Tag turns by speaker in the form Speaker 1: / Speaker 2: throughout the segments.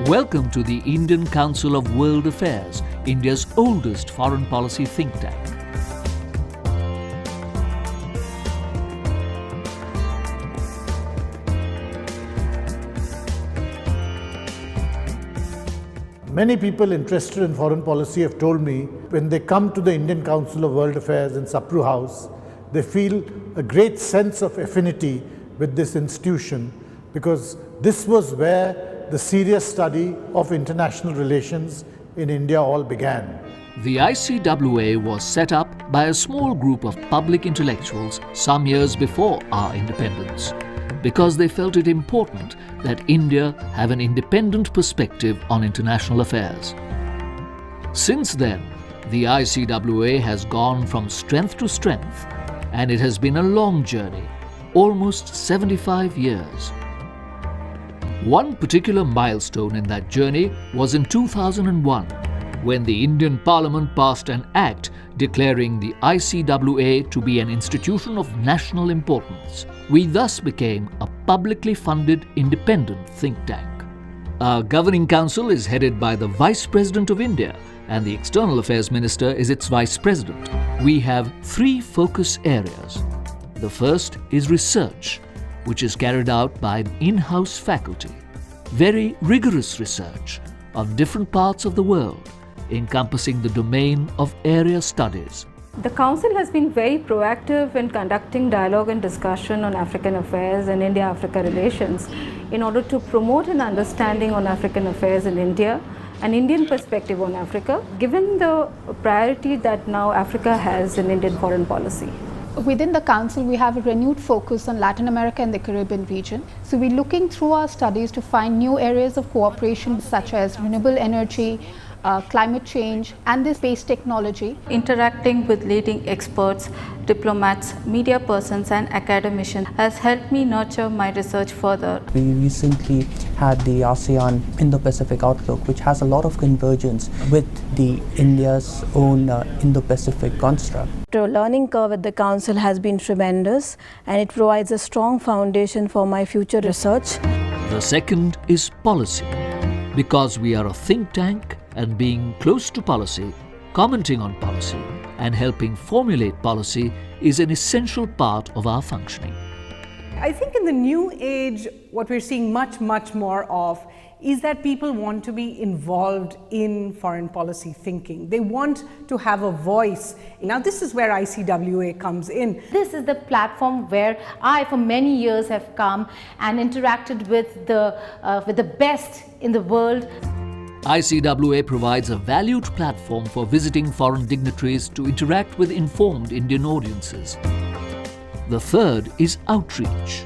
Speaker 1: Welcome to the Indian Council of World Affairs, India's oldest foreign policy think tank.
Speaker 2: Many people interested in foreign policy have told me when they come to the Indian Council of World Affairs in Sapru House, they feel a great sense of affinity with this institution because this was where the serious study of international relations in India all began.
Speaker 1: The ICWA was set up by a small group of public intellectuals some years before our independence, because they felt it important that India have an independent perspective on international affairs. Since then, the ICWA has gone from strength to strength, and it has been a long journey, almost 75 years. One particular milestone in that journey was in 2001, when the Indian Parliament passed an act declaring the ICWA to be an institution of national importance. We thus became a publicly funded independent think tank. Our governing council is headed by the Vice President of India, and the External Affairs Minister is its Vice President. We have three focus areas. The first is research, which is carried out by in-house faculty. Very rigorous research on different parts of the world, encompassing the domain of area studies.
Speaker 3: The Council has been very proactive in conducting dialogue and discussion on African affairs and India-Africa relations in order to promote an understanding on African affairs in India, an Indian perspective on Africa, given the priority that now Africa has in Indian foreign policy.
Speaker 4: Within the Council, we have a renewed focus on Latin America and the Caribbean region. So we're looking through our studies to find new areas of cooperation such as renewable energy, climate change and the space technology.
Speaker 3: Interacting with leading experts, diplomats, media persons and academicians has helped me nurture my research further.
Speaker 5: We recently had the ASEAN Indo-Pacific Outlook, which has a lot of convergence with the India's own Indo-Pacific construct.
Speaker 6: The learning curve at the Council has been tremendous, and it provides a strong foundation for my future research.
Speaker 1: The second is policy. Because we are a think tank, and being close to policy, commenting on policy, and helping formulate policy is an essential part of our functioning.
Speaker 7: I think in the new age, what we're seeing much more of is that people want to be involved in foreign policy thinking. They want to have a voice. Now, this is where ICWA comes in.
Speaker 8: This is the platform where I, for many years, have come and interacted with the best in the world.
Speaker 1: ICWA provides a valued platform for visiting foreign dignitaries to interact with informed Indian audiences. The third is outreach.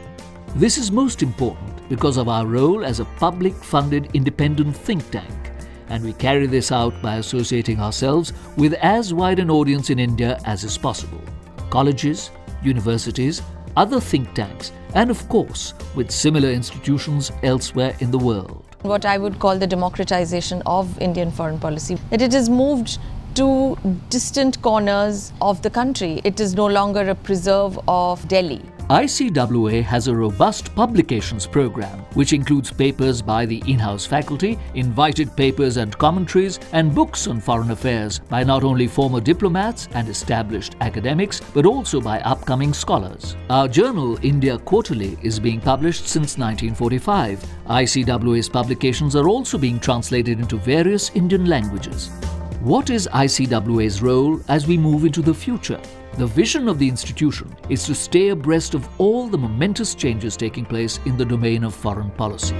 Speaker 1: This is most important because of our role as a public-funded independent think tank, and we carry this out by associating ourselves with as wide an audience in India as is possible. Colleges, universities, other think tanks, and of course, with similar institutions elsewhere in the world.
Speaker 9: What I would call the democratization of Indian foreign policy. That it has moved to distant corners of the country. It is no longer a preserve of Delhi.
Speaker 1: ICWA has a robust publications program which includes papers by the in-house faculty, invited papers and commentaries, and books on foreign affairs by not only former diplomats and established academics but also by upcoming scholars. Our journal, India Quarterly, is being published since 1945. ICWA's publications are also being translated into various Indian languages. What is ICWA's role as we move into the future? The vision of the institution is to stay abreast of all the momentous changes taking place in the domain of foreign policy.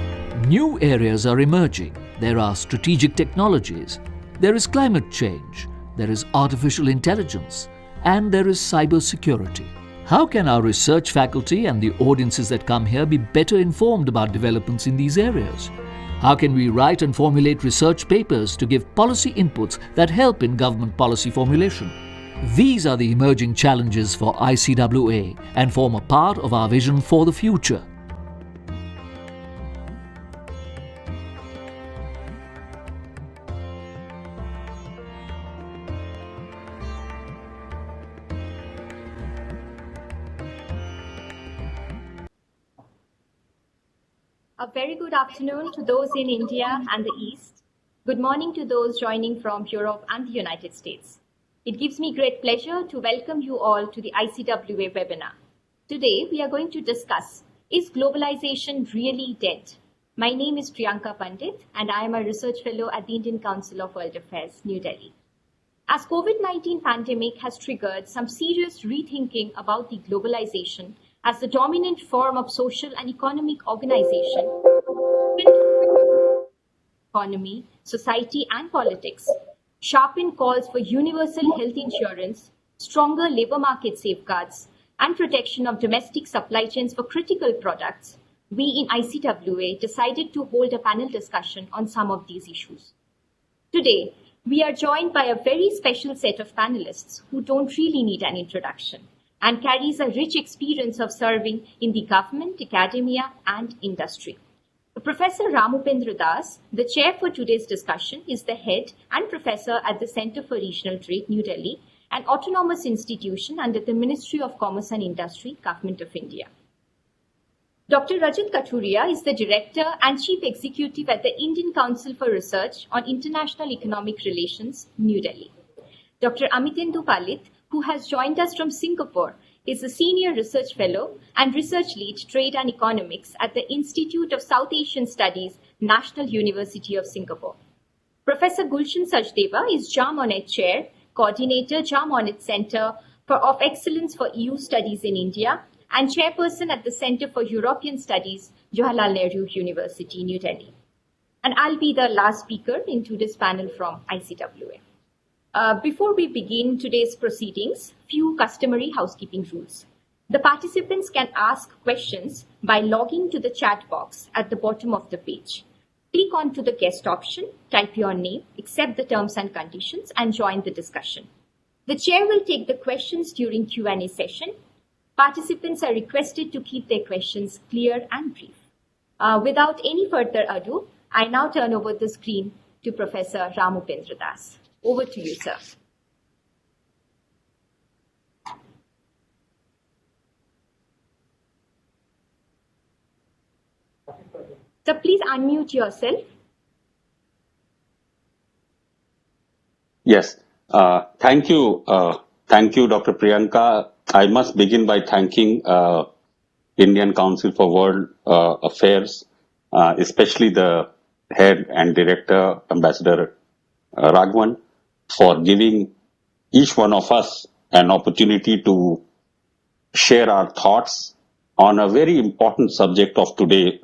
Speaker 1: New areas are emerging. There are strategic technologies, there is climate change, there is artificial intelligence, and there is cybersecurity. How can our research faculty and the audiences that come here be better informed about developments in these areas? How can we write and formulate research papers to give policy inputs that help in government policy formulation? These are the emerging challenges for ICWA and form a part of our vision for the future.
Speaker 10: A very good afternoon to those in India and the East. Good morning to those joining from Europe and the United States. It gives me great pleasure to welcome you all to the ICWA webinar. Today, we are going to discuss, is globalization really dead? My name is Priyanka Pandit, and I am a research fellow at the Indian Council of World Affairs, New Delhi. As COVID-19 pandemic has triggered some serious rethinking about the globalization as the dominant form of social and economic organization, economy, society, and politics, sharpened calls for universal health insurance, stronger labor market safeguards, and protection of domestic supply chains for critical products, we in ICWA decided to hold a panel discussion on some of these issues. Today, we are joined by a very special set of panelists who don't really need an introduction and carries a rich experience of serving in the government, academia, and industry. Professor Upendra Das, the chair for today's discussion, is the head and professor at the Center for Regional Trade, New Delhi, an autonomous institution under the Ministry of Commerce and Industry, Government of India. Dr. Rajat Kathuria is the director and chief executive at the Indian Council for Research on International Economic Relations, New Delhi. Dr. Amitendu Palit, who has joined us from Singapore, is a senior research fellow and research lead trade and economics at the Institute of South Asian Studies, National University of Singapore. Professor Gulshan Sachdeva is Monnet chair, coordinator Monnet Center of Excellence for EU Studies in India, and chairperson at the Center for European Studies, Jawaharlal Nehru University, New Delhi. And I'll be the last speaker in today's panel from ICWA. Before we begin today's proceedings, few customary housekeeping rules. The participants can ask questions by logging to the chat box at the bottom of the page. Click onto the guest option, type your name, accept the terms and conditions, and join the discussion. The chair will take the questions during Q&A session. Participants are requested to keep their questions clear and brief. Without any further ado, I now turn over the screen to Professor Upendra Das. Over to you, sir. So please unmute yourself.
Speaker 11: Yes. Thank you. Thank you, Dr. Priyanka. I must begin by thanking Indian Council for World Affairs, especially the head and director, Ambassador Raghavan, for giving each one of us an opportunity to share our thoughts on a very important subject of today,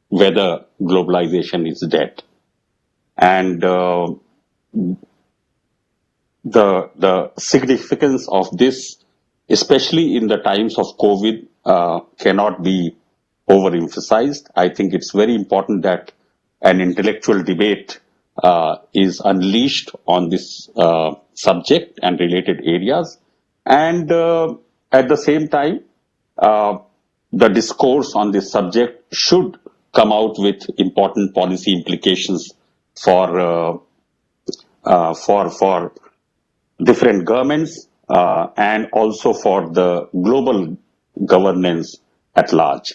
Speaker 11: whether globalization is dead. And the significance of this, especially in the times of COVID, cannot be overemphasized. I think it's very important that an intellectual debate is unleashed on this subject and related areas. And at the same time, the discourse on this subject should come out with important policy implications for different governments and also for the global governance at large.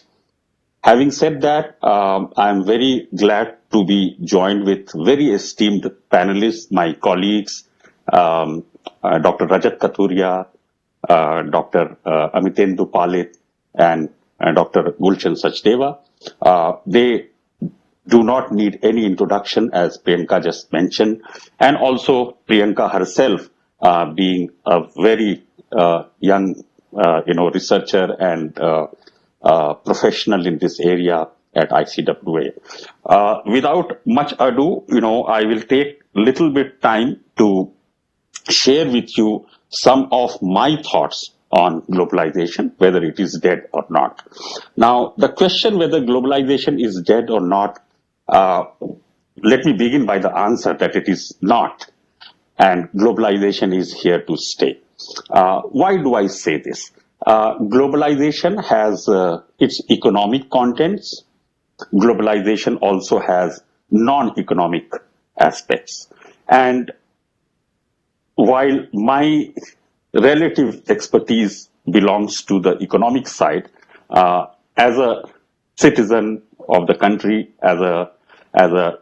Speaker 11: Having said that, I am very glad to be joined with very esteemed panelists, my colleagues, Dr. Rajat Kathuria, Dr. Amitendu Palit, and Dr. Gulshan Sachdeva. They do not need any introduction, as Priyanka just mentioned, and also Priyanka herself, being a very young, researcher and professional in this area at ICWA. Without much ado, I will take little bit time to share with you some of my thoughts on globalization, whether it is dead or not. Now, the question whether globalization is dead or not, let me begin by the answer that it is not, and globalization is here to stay. Why do I say this? Globalization has its economic contents. Globalization also has non-economic aspects. And while my relative expertise belongs to the economic side, as a citizen of the country, as a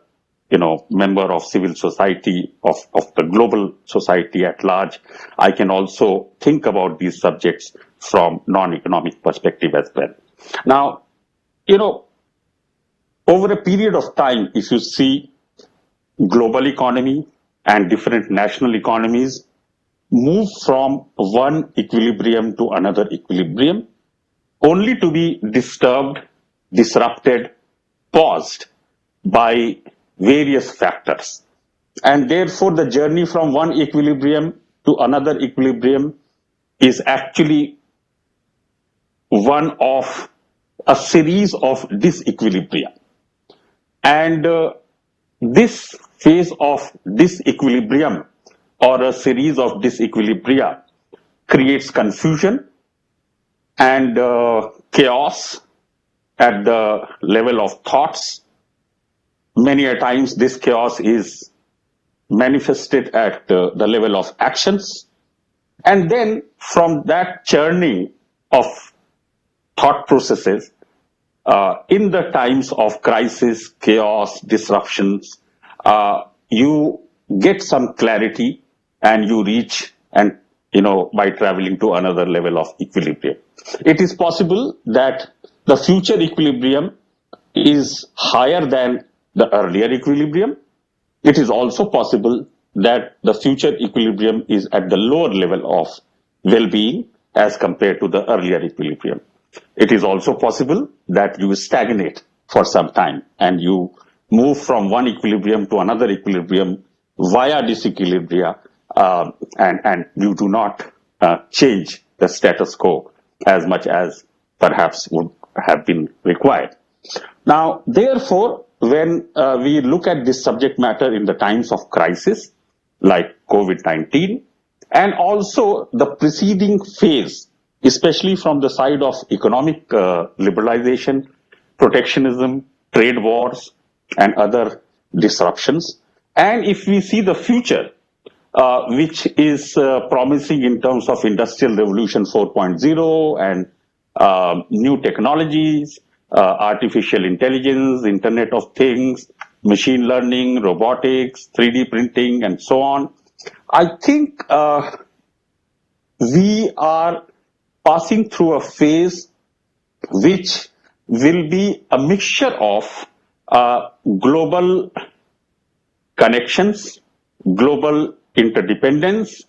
Speaker 11: member of civil society, of the global society at large, I can also think about these subjects from non-economic perspective as well. Now, over a period of time, if you see global economy and different national economies move from one equilibrium to another equilibrium, only to be disturbed, disrupted, paused by various factors. And therefore, the journey from one equilibrium to another equilibrium is actually one of a series of disequilibria. And this phase of disequilibrium or a series of disequilibria creates confusion and chaos at the level of thoughts. Many a times this chaos is manifested at the level of actions. And then from that churning of thought processes, in the times of crisis, chaos, disruptions, you get some clarity and you reach and by traveling to another level of equilibrium. It is possible that the future equilibrium is higher than the earlier equilibrium. It is also possible that the future equilibrium is at the lower level of well-being as compared to the earlier equilibrium. It is also possible that you stagnate for some time and you move from one equilibrium to another equilibrium via disequilibria, and you do not change the status quo as much as perhaps would have been required. Now, therefore, when we look at this subject matter in the times of crisis, like COVID-19, and also the preceding phase, especially from the side of economic liberalization, protectionism, trade wars, and other disruptions. And if we see the future, which is promising in terms of Industrial Revolution 4.0 and new technologies, artificial intelligence, Internet of Things, machine learning, robotics, 3D printing, and so on, I think we are passing through a phase which will be a mixture of global connections, global interdependence,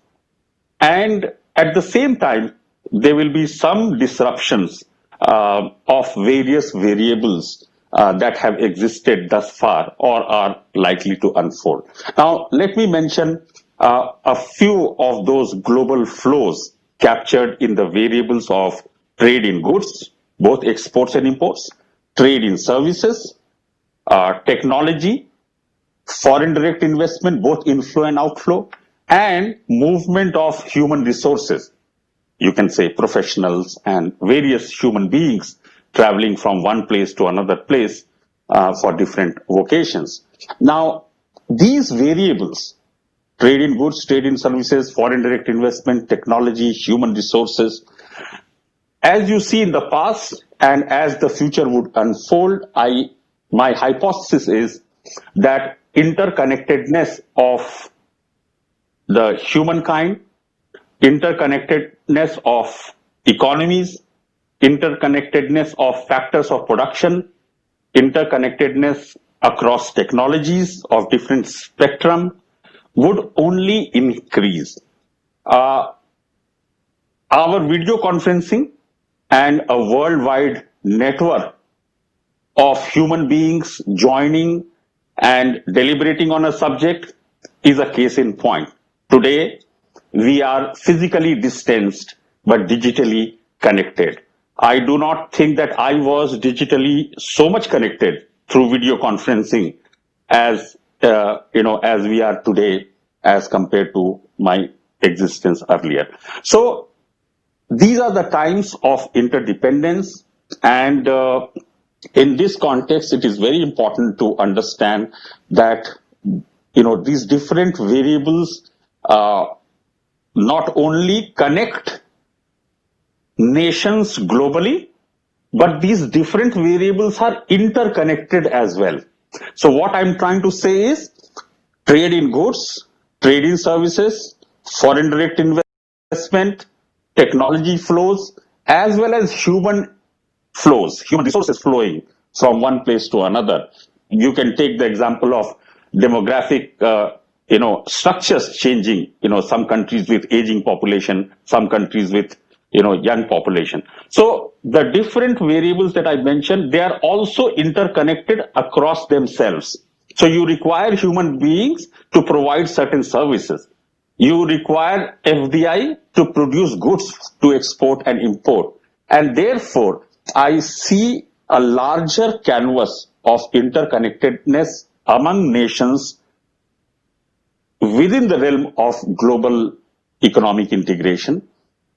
Speaker 11: and at the same time, there will be some disruptions of various variables that have existed thus far or are likely to unfold. Now, let me mention a few of those global flows captured in the variables of trade in goods, both exports and imports, trade in services, technology, foreign direct investment, both inflow and outflow, and movement of human resources. You can say professionals and various human beings traveling from one place to another place for different vocations. Now, these variables, trade in goods, trade in services, foreign direct investment, technology, human resources, as you see in the past and as the future would unfold, my hypothesis is that interconnectedness of the humankind, interconnectedness of economies, interconnectedness of factors of production, interconnectedness across technologies of different spectrum would only increase. Our video conferencing and a worldwide network of human beings joining and deliberating on a subject is a case in point. Today, we are physically distanced but digitally connected. I do not think that I was digitally so much connected through video conferencing as as we are today as compared to my existence earlier. So these are the times of interdependence, and in this context, it is very important to understand that these different variables not only connect nations globally, but these different variables are interconnected as well. So what I'm trying to say is trade in goods, trade in services, foreign direct investment, technology flows, as well as human flows, human resources flowing from one place to another. You can take the example of demographic, structures changing. Some countries with aging population, some countries with young population. So the different variables that I mentioned, they are also interconnected across themselves. So you require human beings to provide certain services. You require FDI to produce goods to export and import. And therefore, I see a larger canvas of interconnectedness among nations within the realm of global economic integration,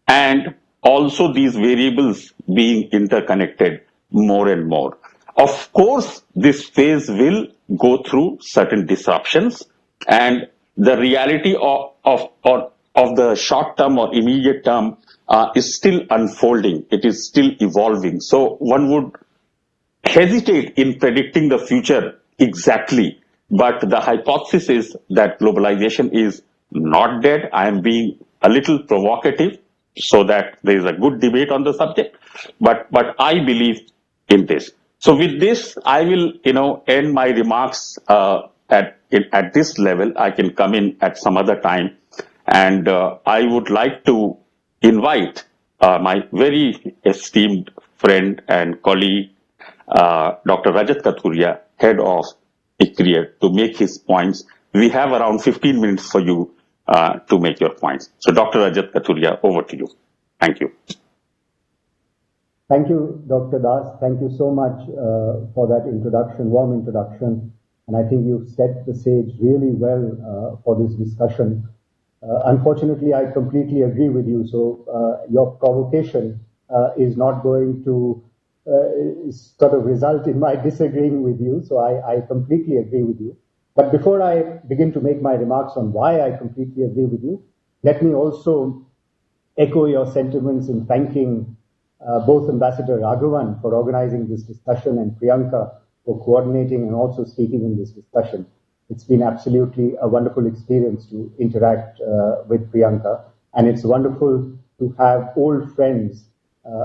Speaker 11: and also these variables being interconnected more and more. Of course, this phase will go through certain disruptions, and the reality of the short term or immediate term is still unfolding. It is still evolving. So one would hesitate in predicting the future exactly, but the hypothesis is that globalization is not dead. I am being a little provocative so that there is a good debate on the subject, but I believe in this. So with this, I will end my remarks at this level. I can come in at some other time, and I would like to invite my very esteemed friend and colleague, Dr. Rajat Kathuria, head of ICRIER, to make his points. We have around 15 minutes for you to make your points. So Dr. Rajat Kathuria, over to you. Thank you.
Speaker 12: Thank you, Dr. Das. Thank you so much for that introduction, warm introduction. And I think you've set the stage really well for this discussion. Unfortunately, I completely agree with you. So your provocation is not going to sort of result in my disagreeing with you. So I completely agree with you. But before I begin to make my remarks on why I completely agree with you, let me also echo your sentiments in thanking both Ambassador Raghavan for organizing this discussion and Priyanka for coordinating and also speaking in this discussion. It's been absolutely a wonderful experience to interact with Priyanka, and it's wonderful to have old friends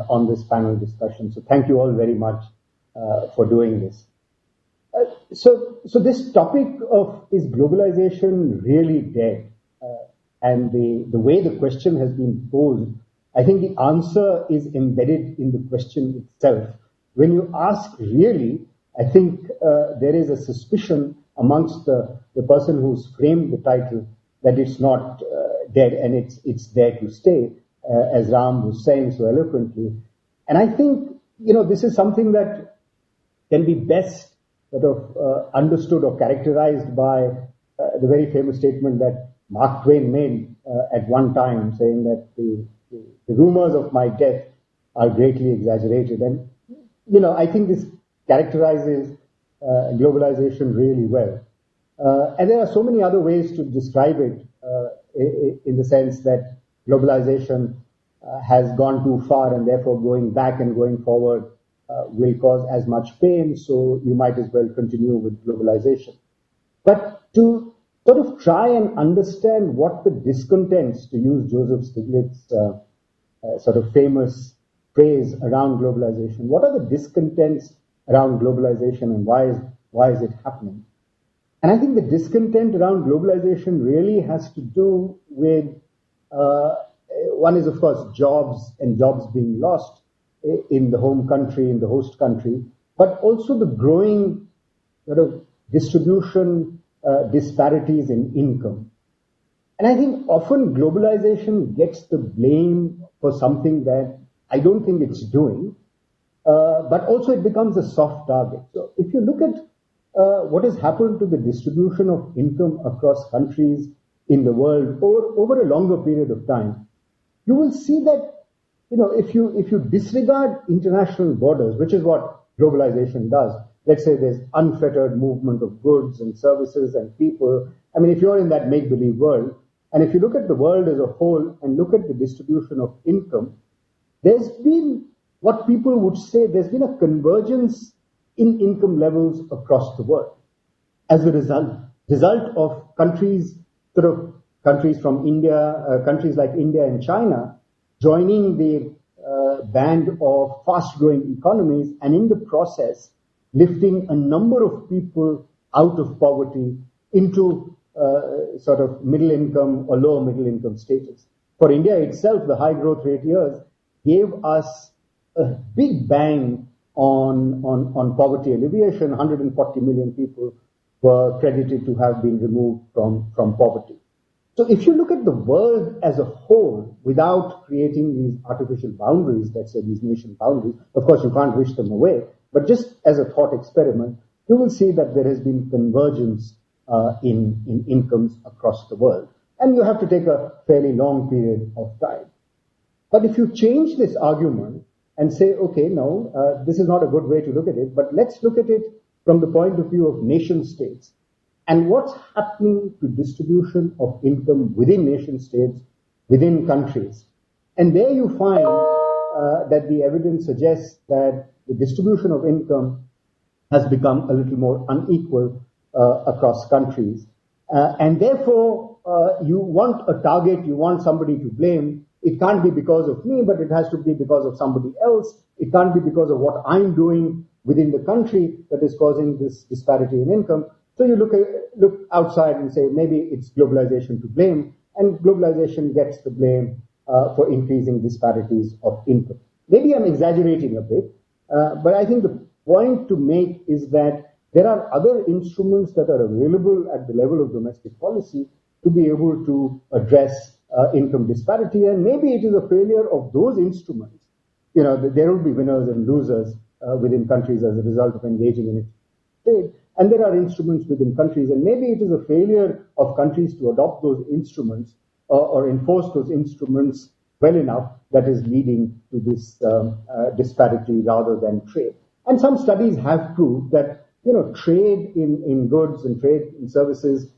Speaker 12: on this panel discussion. So thank you all very much for doing this. So this topic of is globalization really dead? And the way the question has been posed, I think the answer is embedded in the question itself. When you ask really, I think there is a suspicion amongst the person who's framed the title that it's not dead and it's there to stay, as Ram was saying so eloquently. And I think, this is something that can be best sort of understood or characterized by the very famous statement that Mark Twain made at one time, saying that the rumors of my death are greatly exaggerated. And, I think this characterizes globalization really well. And there are so many other ways to describe it in the sense that globalization has gone too far and therefore going back and going forward will cause as much pain, so you might as well continue with globalization. But to sort of try and understand what the discontents, to use Joseph Stiglitz's sort of famous phrase around globalization, what are the discontents around globalization and why is it happening? And I think the discontent around globalization really has to do with, one is of course jobs and jobs being lost in the home country, in the host country, but also the growing sort of distribution disparities in income. And I think often globalization gets the blame for something that I don't think it's doing, but also it becomes a soft target. So if you look at what has happened to the distribution of income across countries in the world over a longer period of time, you will see that, if you disregard international borders, which is what globalization does, let's say there's unfettered movement of goods and services and people. I mean, if you're in that make-believe world, and if you look at the world as a whole and look at the distribution of income, there's been what people would say, there's been a convergence in income levels across the world as a result of countries from India, countries like India and China joining the band of fast-growing economies, and in the process lifting a number of people out of poverty into sort of middle income or lower middle income status. For India itself, the high growth rate years gave us a big bang on poverty alleviation. 140 million people were credited to have been removed from poverty. So if you look at the world as a whole, without creating these artificial boundaries, let's say these nation boundaries, of course you can't wish them away, but just as a thought experiment, you will see that there has been convergence in incomes across the world. And you have to take a fairly long period of time. But if you change this argument and say, okay, no, this is not a good way to look at it, but let's look at it from the point of view of nation states and what's happening to distribution of income within nation states, within countries. And there you find that the evidence suggests that the distribution of income has become a little more unequal across countries. And therefore, you want a target, you want somebody to blame. It can't be because of me, but it has to be because of somebody else. It can't be because of what I'm doing within the country that is causing this disparity in income. So you look outside and say, maybe it's globalization to blame, and globalization gets the blame for increasing disparities of income. Maybe I'm exaggerating a bit, but I think the point to make is that there are other instruments that are available at the level of domestic policy to be able to address income disparity, and maybe it is a failure of those instruments. You know, there will be winners and losers within countries as a result of engaging in trade, and there are instruments within countries, and maybe it is a failure of countries to adopt those instruments or enforce those instruments well enough that is leading to this disparity rather than trade. And some studies have proved that, you know, trade in goods and trade in services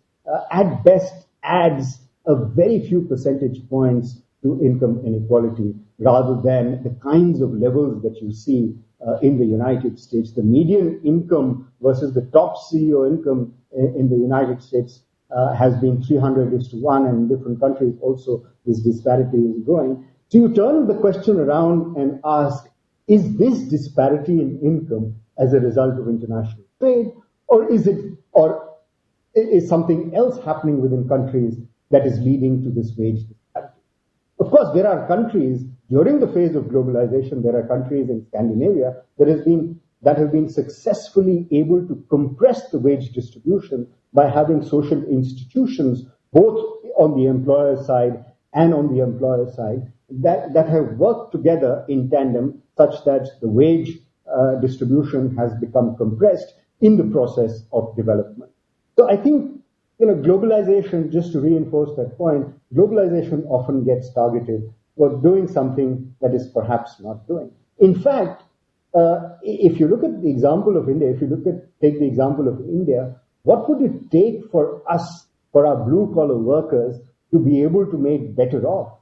Speaker 12: at best adds a very few percentage points to income inequality rather than the kinds of levels that you see in the United States. The median income versus the top CEO income in the United States has been 300:1, and in different countries also this disparity is growing. So you turn the question around and ask, is this disparity in income as a result of international trade, or is something else happening within countries that is leading to this wage disparity? Of course, there are countries during the phase of globalization, there are countries in Scandinavia that have been successfully able to compress the wage distribution by having social institutions, both on the employer side and on the employer side, that have worked together in tandem such that the wage distribution has become compressed in the process of development. So I think, you know, globalization, just to reinforce that point, globalization often gets targeted for doing something that is perhaps not doing. In fact, if you look at the example of India, take the example of India, what would it take for us, for our blue-collar workers, to be able to make better off?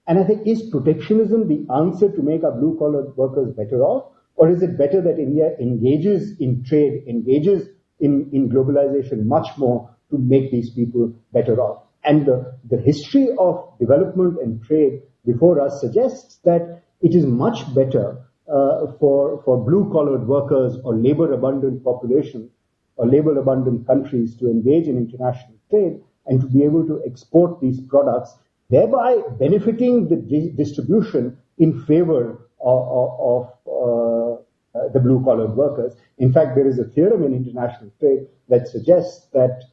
Speaker 12: And I think, is protectionism the answer to make our blue-collar workers better off? Or is it better that India engages in trade, engages in globalization much more to make these people better off? And the history of development and trade before us suggests that it is much better for blue-collared workers or labor-abundant populations or labor-abundant countries to engage in international trade and to be able to export these products, thereby benefiting the distribution in favor of the blue-collared workers. In fact, there is a theorem in international trade that suggests that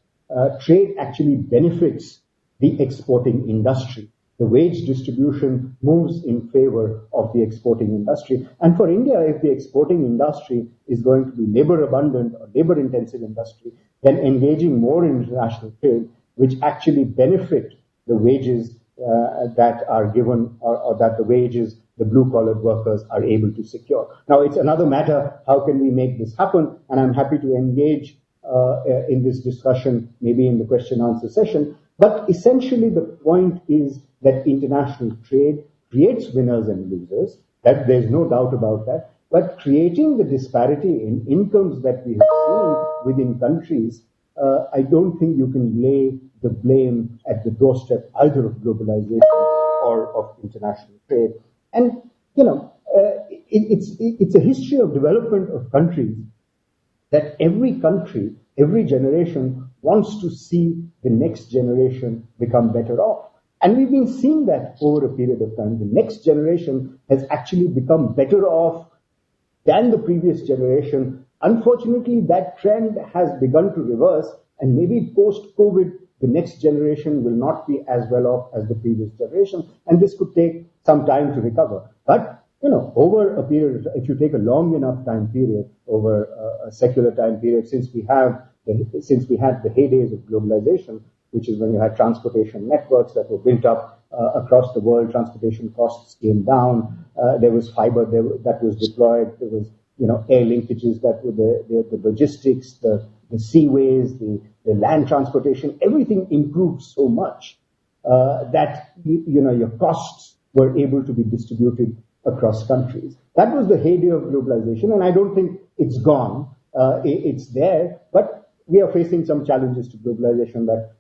Speaker 12: trade actually benefits the exporting industry. The wage distribution moves in favor of the exporting industry. And for India, if the exporting industry is going to be labor-abundant or labor-intensive industry, then engaging more in international trade, which actually benefit the wages that are given or that the wages the blue-collared workers are able to secure. Now, it's another matter, how can we make this happen? And I'm happy to engage in this discussion, maybe in the question-answer session. But essentially, the point is that international trade creates winners and losers. That there's no doubt about that. But creating the disparity in incomes that we have seen within countries, I don't think you can lay the blame at the doorstep either of globalization or of international trade. And, it's a history of development of countries that every country, every generation wants to see the next generation become better off. And we've been seeing that over a period of time. The next generation has actually become better off than the previous generation. Unfortunately, that trend has begun to reverse, and maybe post-COVID, the next generation will not be as well off as the previous generation, and this could take some time to recover. But over a period, if you take a long enough time period, over a secular time period, since we had the heydays of globalization, which is when you had transportation networks that were built up across the world, transportation costs came down, there was fiber that was deployed, there was air linkages that were the logistics, the seaways, the land transportation, everything improved so much that your costs were able to be distributed across countries. That was the heyday of globalization, and I don't think it's gone. It's there, but we are facing some challenges to globalization that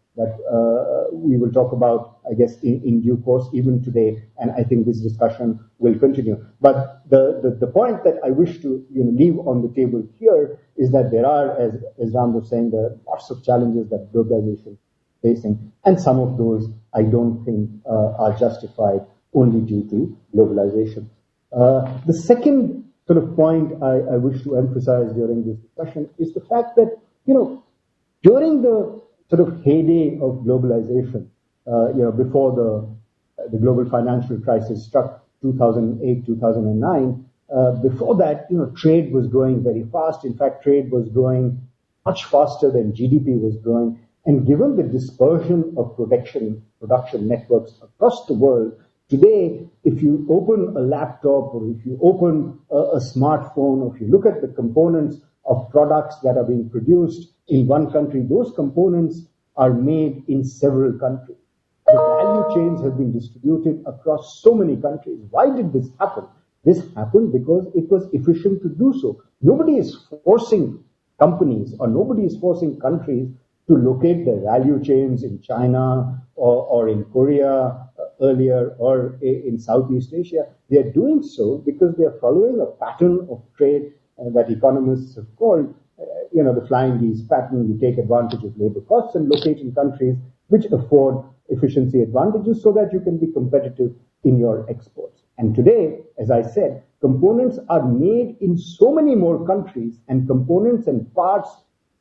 Speaker 12: we will talk about, I guess, in due course, even today, and I think this discussion will continue. But the point that I wish to leave on the table here is that there are, as Ram was saying, there are lots of challenges that globalization is facing, and some of those I don't think are justified only due to globalization. The second sort of point I wish to emphasize during this discussion is the fact that, during the sort of heyday of globalization, before the global financial crisis struck 2008, 2009, before that, trade was growing very fast. In fact, trade was growing much faster than GDP was growing. And given the dispersion of production networks across the world, today, if you open a laptop or if you open a smartphone, or if you look at the components of products that are being produced in one country, those components are made in several countries. The value chains have been distributed across so many countries. Why did this happen? This happened because it was efficient to do so. Nobody is forcing companies or nobody is forcing countries to locate their value chains in China or in Korea earlier or in Southeast Asia. They are doing so because they are following a pattern of trade that economists have called, the flying geese pattern. You take advantage of labor costs and locate in countries which afford efficiency advantages so that you can be competitive in your exports. And today, as I said, components are made in so many more countries, and components and parts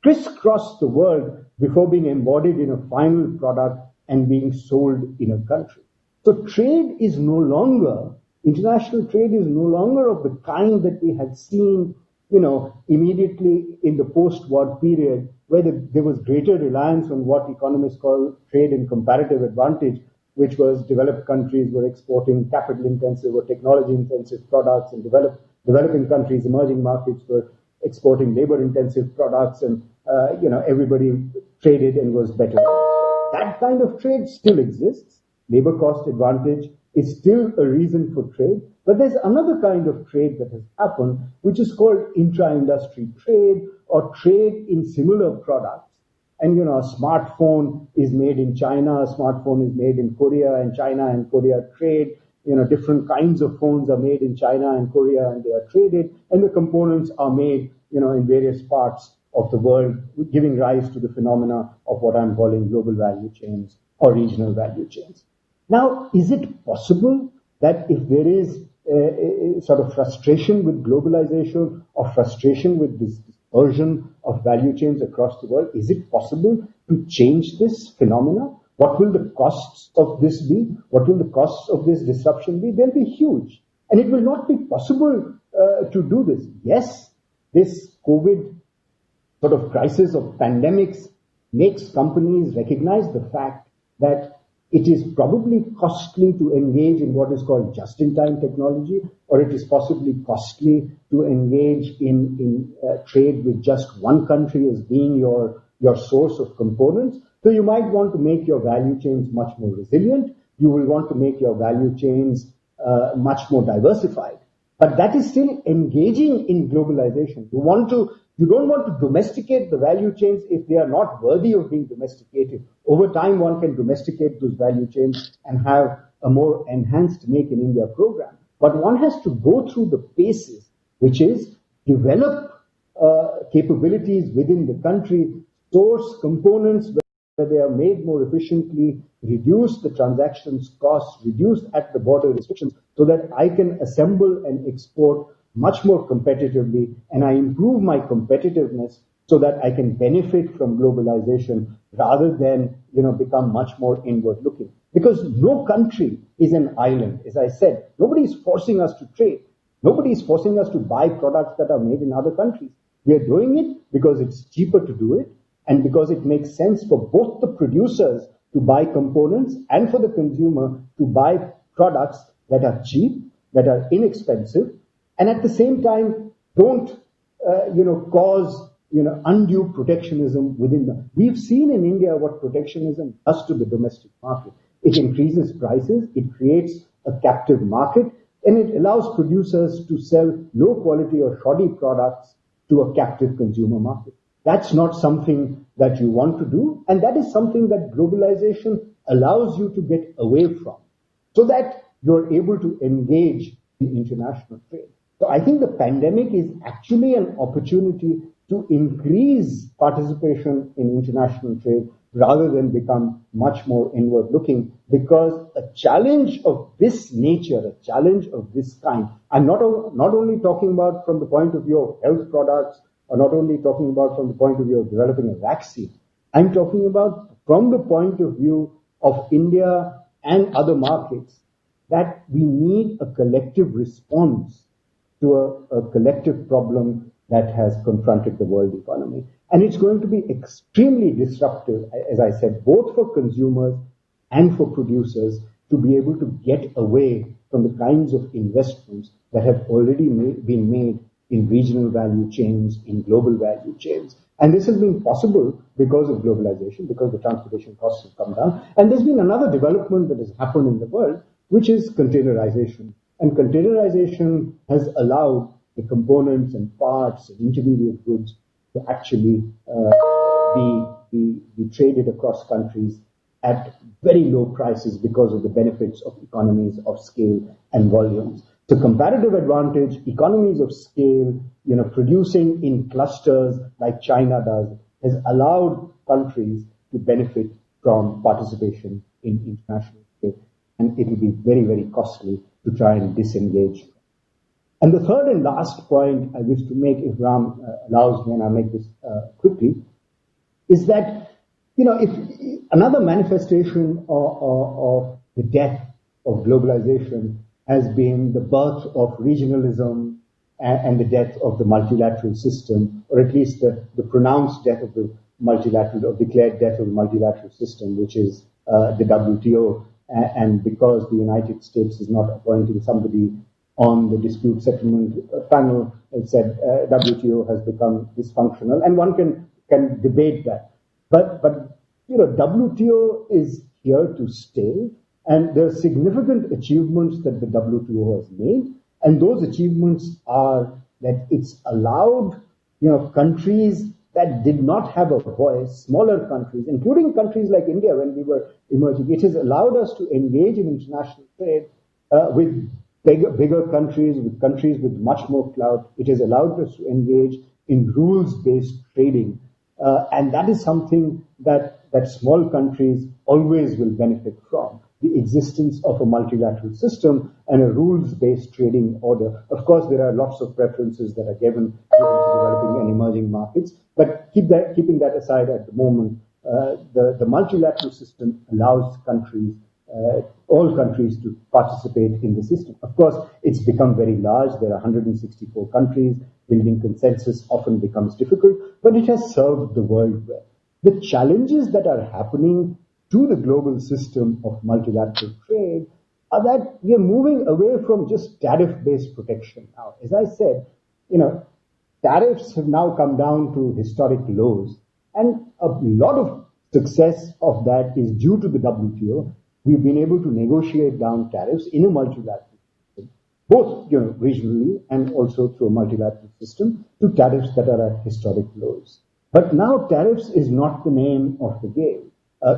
Speaker 12: crisscross the world before being embodied in a final product and being sold in a country. So trade is no longer, international trade is no longer of the kind that we had seen, immediately in the post-war period, where there was greater reliance on what economists call trade and comparative advantage, which was developed countries were exporting capital-intensive or technology-intensive products, and developing countries, emerging markets, were exporting labor-intensive products, and everybody traded and was better. That kind of trade still exists. Labor cost advantage is still a reason for trade, but there's another kind of trade that has happened, which is called intra-industry trade, or trade in similar products. And a smartphone is made in China, a smartphone is made in Korea, and China and Korea trade. Different kinds of phones are made in China and Korea, and they are traded, and the components are made, in various parts of the world, giving rise to the phenomena of what I'm calling global value chains or regional value chains. Now, is it possible that if there is a sort of frustration with globalization or frustration with this dispersion of value chains across the world, is it possible to change this phenomena? What will the costs of this be? What will the costs of this disruption be? They'll be huge. And it will not be possible to do this. Yes, this COVID sort of crisis of pandemics makes companies recognize the fact that it is probably costly to engage in what is called just-in-time technology, or it is possibly costly to engage in trade with just one country as being your source of components. So you might want to make your value chains much more resilient. You will want to make your value chains much more diversified. But that is still engaging in globalization. You don't want to domesticate the value chains if they are not worthy of being domesticated. Over time, one can domesticate those value chains and have a more enhanced Make in India program. But one has to go through the paces, which is develop capabilities within the country, source components where they are made more efficiently, reduce the transactions costs, reduce at the border restrictions, so that I can assemble and export much more competitively, and I improve my competitiveness so that I can benefit from globalization rather than become much more inward looking. Because no country is an island. As I said, nobody is forcing us to trade. Nobody is forcing us to buy products that are made in other countries. We are doing it because it's cheaper to do it, and because it makes sense for both the producers to buy components and for the consumer to buy products that are cheap, that are inexpensive, and at the same time don't cause undue protectionism within them. We've seen in India what protectionism does to the domestic market. It increases prices, it creates a captive market, and it allows producers to sell low quality or shoddy products to a captive consumer market. That's not something that you want to do, and that is something that globalization allows you to get away from, so that you're able to engage in international trade. So I think the pandemic is actually an opportunity to increase participation in international trade rather than become much more inward looking, because a challenge of this nature, a challenge of this kind, I'm not only talking about from the point of view of health products, or not only talking about from the point of view of developing a vaccine, I'm talking about from the point of view of India and other markets, that we need a collective response to a collective problem that has confronted the world economy. And it's going to be extremely disruptive, as I said, both for consumers and for producers, to be able to get away from the kinds of investments that have already been made in regional value chains, in global value chains. And this has been possible because of globalization, because the transportation costs have come down. And there's been another development that has happened in the world, which is containerization. And containerization has allowed the components and parts and intermediate goods to actually be traded across countries at very low prices because of the benefits of economies of scale and volumes. So comparative advantage, economies of scale, producing in clusters like China does, has allowed countries to benefit from participation in international trade. And it will be very, very costly to try and disengage. And the third and last point I wish to make, if Ram allows me, and I'll make this quickly, is that, if another manifestation of the death of globalization has been the birth of regionalism and the death of the multilateral system, or at least the pronounced death of the multilateral, or declared death of the multilateral system, which is the WTO. And because the United States is not appointing somebody on the dispute settlement panel, it said WTO has become dysfunctional, and one can debate that. But WTO is here to stay, and there are significant achievements that the WTO has made, and those achievements are that it's allowed countries that did not have a voice, smaller countries, including countries like India when we were emerging, it has allowed us to engage in international trade with bigger countries, with countries with much more clout. It has allowed us to engage in rules-based trading. And that is something that small countries always will benefit from, the existence of a multilateral system and a rules-based trading order. Of course, there are lots of preferences that are given to developing and emerging markets, but keeping that aside at the moment, the multilateral system allows countries, all countries, to participate in the system. Of course, it's become very large. There are 164 countries. Building consensus often becomes difficult, but it has served the world well. The challenges that are happening to the global system of multilateral trade are that we are moving away from just tariff-based protection now. As I said, tariffs have now come down to historic lows, and a lot of success of that is due to the WTO. We've been able to negotiate down tariffs in a multilateral system. both regionally and also through a multilateral system, to tariffs that are at historic lows. But now tariffs is not the name of the game.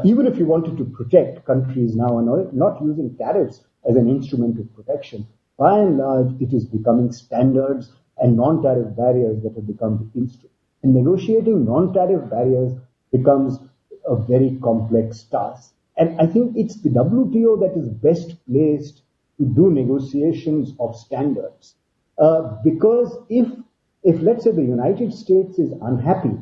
Speaker 12: Even if you wanted to protect, countries now are not using tariffs as an instrument of protection. By and large, it is becoming standards and non-tariff barriers that have become the instrument. And negotiating non-tariff barriers becomes a very complex task. And I think it's the WTO that is best placed to do negotiations of standards. Because if let's say the United States is unhappy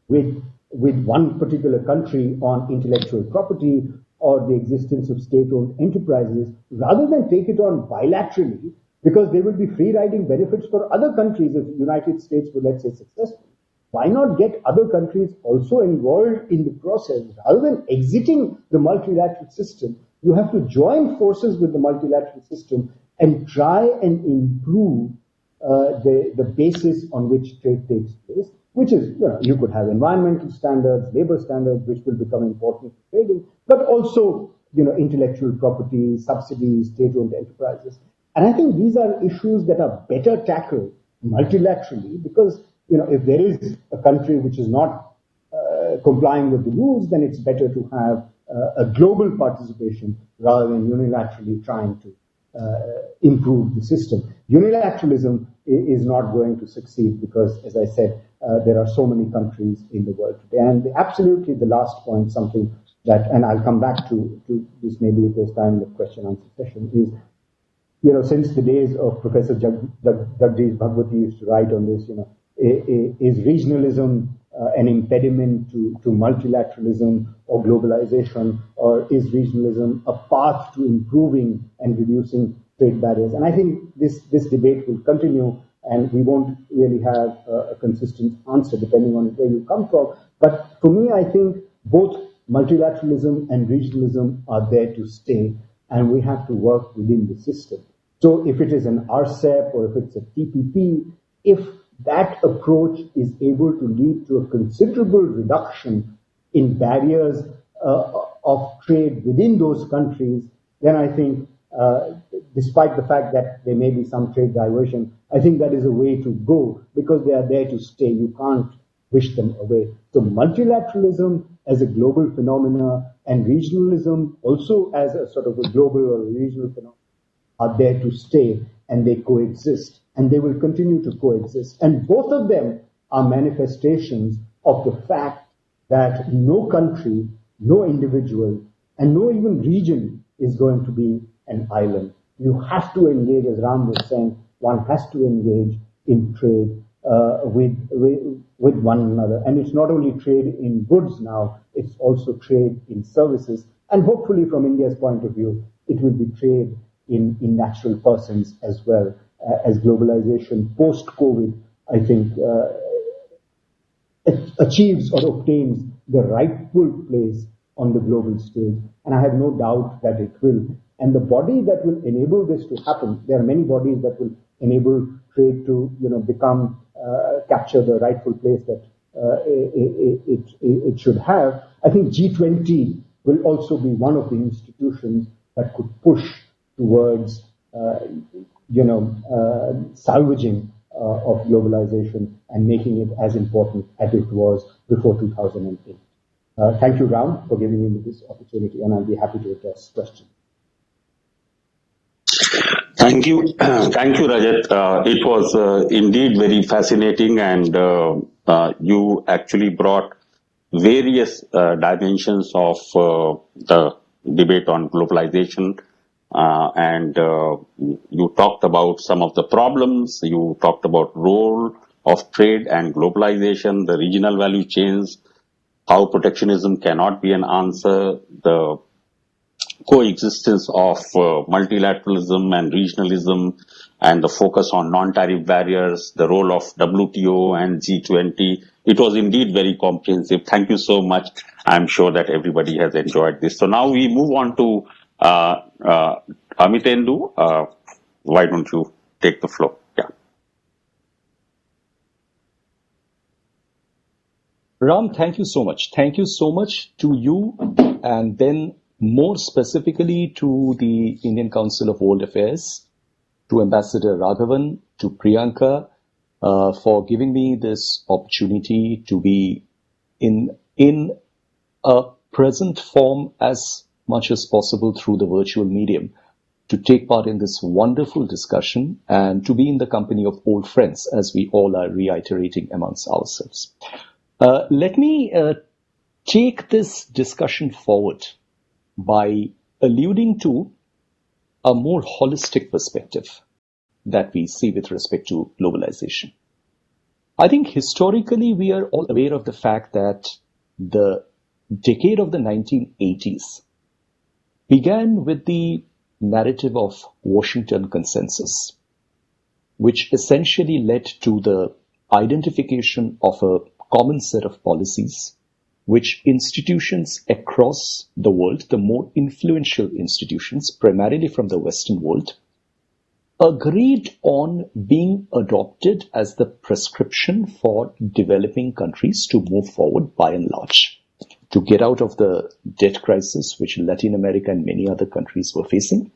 Speaker 12: with one particular country on intellectual property or the existence of state-owned enterprises, rather than take it on bilaterally, because there will be free-riding benefits for other countries if the United States were, let's say, successful, why not get other countries also involved in the process? Rather than exiting the multilateral system, you have to join forces with the multilateral system and try and improve the basis on which trade takes place, which is, you could have environmental standards, labor standards, which will become important for trading, but also, intellectual property, subsidies, state-owned enterprises. And I think these are issues that are better tackled multilaterally because, if there is a country which is not complying with the rules, then it's better to have a global participation rather than unilaterally trying to improve the system. Unilateralism is not going to succeed because, as I said, there are so many countries in the world today. And absolutely the last point, something that, and I'll come back to this maybe if there's time in the question answer session, is, since the days of Professor Jagdish Bhagwati used to write on this, is regionalism an impediment to multilateralism or globalization, or is regionalism a path to improving and reducing trade barriers? And I think this debate will continue, and we won't really have a consistent answer depending on where you come from. But for me, I think both multilateralism and regionalism are there to stay, and we have to work within the system. So if it is an RCEP or if it's a TPP, if that approach is able to lead to a considerable reduction in barriers of trade within those countries, then I think, despite the fact that there may be some trade diversion, I think that is a way to go because they are there to stay. You can't wish them away. So multilateralism as a global phenomena and regionalism also as a sort of a global or regional phenomenon are there to stay, and they coexist. And they will continue to coexist. And both of them are manifestations of the fact that no country, no individual, and no even region is going to be an island. You have to engage, as Ram was saying, one has to engage in trade with one another. And it's not only trade in goods now, it's also trade in services. And hopefully from India's point of view, it will be trade in natural persons as well. As globalization post-COVID, I think, achieves or obtains the rightful place on the global stage. And I have no doubt that it will. And the body that will enable this to happen, there are many bodies that will enable trade to, become, capture the rightful place that it should have. I think G20 will also be one of the institutions that could push towards salvaging of globalization and making it as important as it was before 2008. Thank you, Ram, for giving me this opportunity, and I'll be happy to address questions.
Speaker 11: Thank you. Thank you, Rajat. It was indeed very fascinating, and you actually brought various dimensions of the debate on globalization. And you talked about some of the problems, you talked about role of trade and globalization, the regional value chains, how protectionism cannot be an answer, the coexistence of multilateralism and regionalism, and the focus on non-tariff barriers, the role of WTO and G20. It was indeed very comprehensive. Thank you so much. I'm sure that everybody has enjoyed this. So now we move on to Amitendu, why don't you take the floor? Yeah.
Speaker 13: Ram, thank you so much. Thank you so much to you, and then more specifically to the Indian Council of World Affairs to Ambassador Raghavan, to Priyanka, for giving me this opportunity to be in a present form as much as possible through the virtual medium, to take part in this wonderful discussion and to be in the company of old friends, as we all are reiterating amongst ourselves. Let me take this discussion forward by alluding to a more holistic perspective that we see with respect to globalization. I think historically we are all aware of the fact that the decade of the 1980s began with the narrative of Washington Consensus, which essentially led to the identification of a common set of policies which institutions across the world, the more influential institutions, primarily from the Western world, agreed on being adopted as the prescription for developing countries to move forward by and large, to get out of the debt crisis which Latin America and many other countries were facing,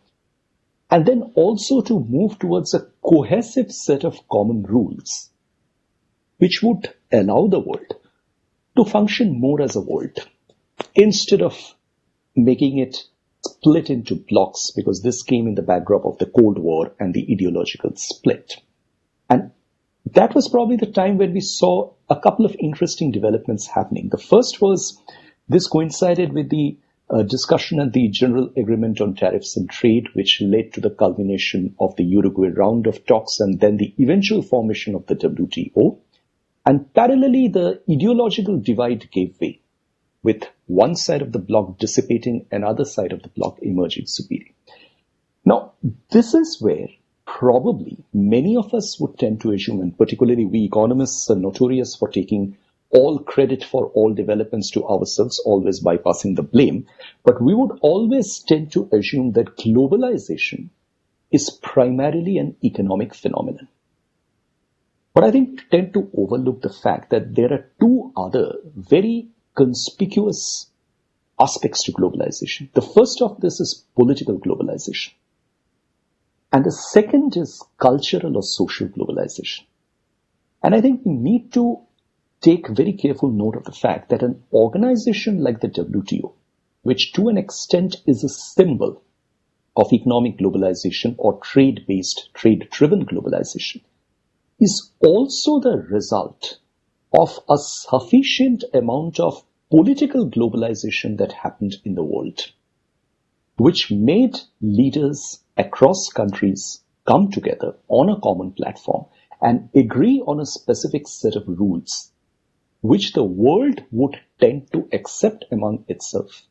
Speaker 13: and then also to move towards a cohesive set of common rules which would allow the world to function more as a world, instead of making it split into blocks, because this came in the backdrop of the Cold War and the ideological split. And that was probably the time when we saw a couple of interesting developments happening. The first was this coincided with the discussion and the General Agreement on Tariffs and Trade, which led to the culmination of the Uruguay round of talks and then the eventual formation of the WTO. And parallelly, the ideological divide gave way, with one side of the bloc dissipating, another side of the bloc emerging superior. Now, this is where probably many of us would tend to assume, and particularly we economists are notorious for taking all credit for all developments to ourselves, always bypassing the blame, but we would always tend to assume that globalization is primarily an economic phenomenon. But I think we tend to overlook the fact that there are two other very conspicuous aspects to globalization. The first of this is political globalization. And the second is cultural or social globalization. And I think we need to take very careful note of the fact that an organization like the WTO, which to an extent is a symbol of economic globalization or trade-based, trade-driven globalization, is also the result of a sufficient amount of political globalization that happened in the world, which made leaders across countries come together on a common platform and agree on a specific set of rules, which the world would tend to accept among itself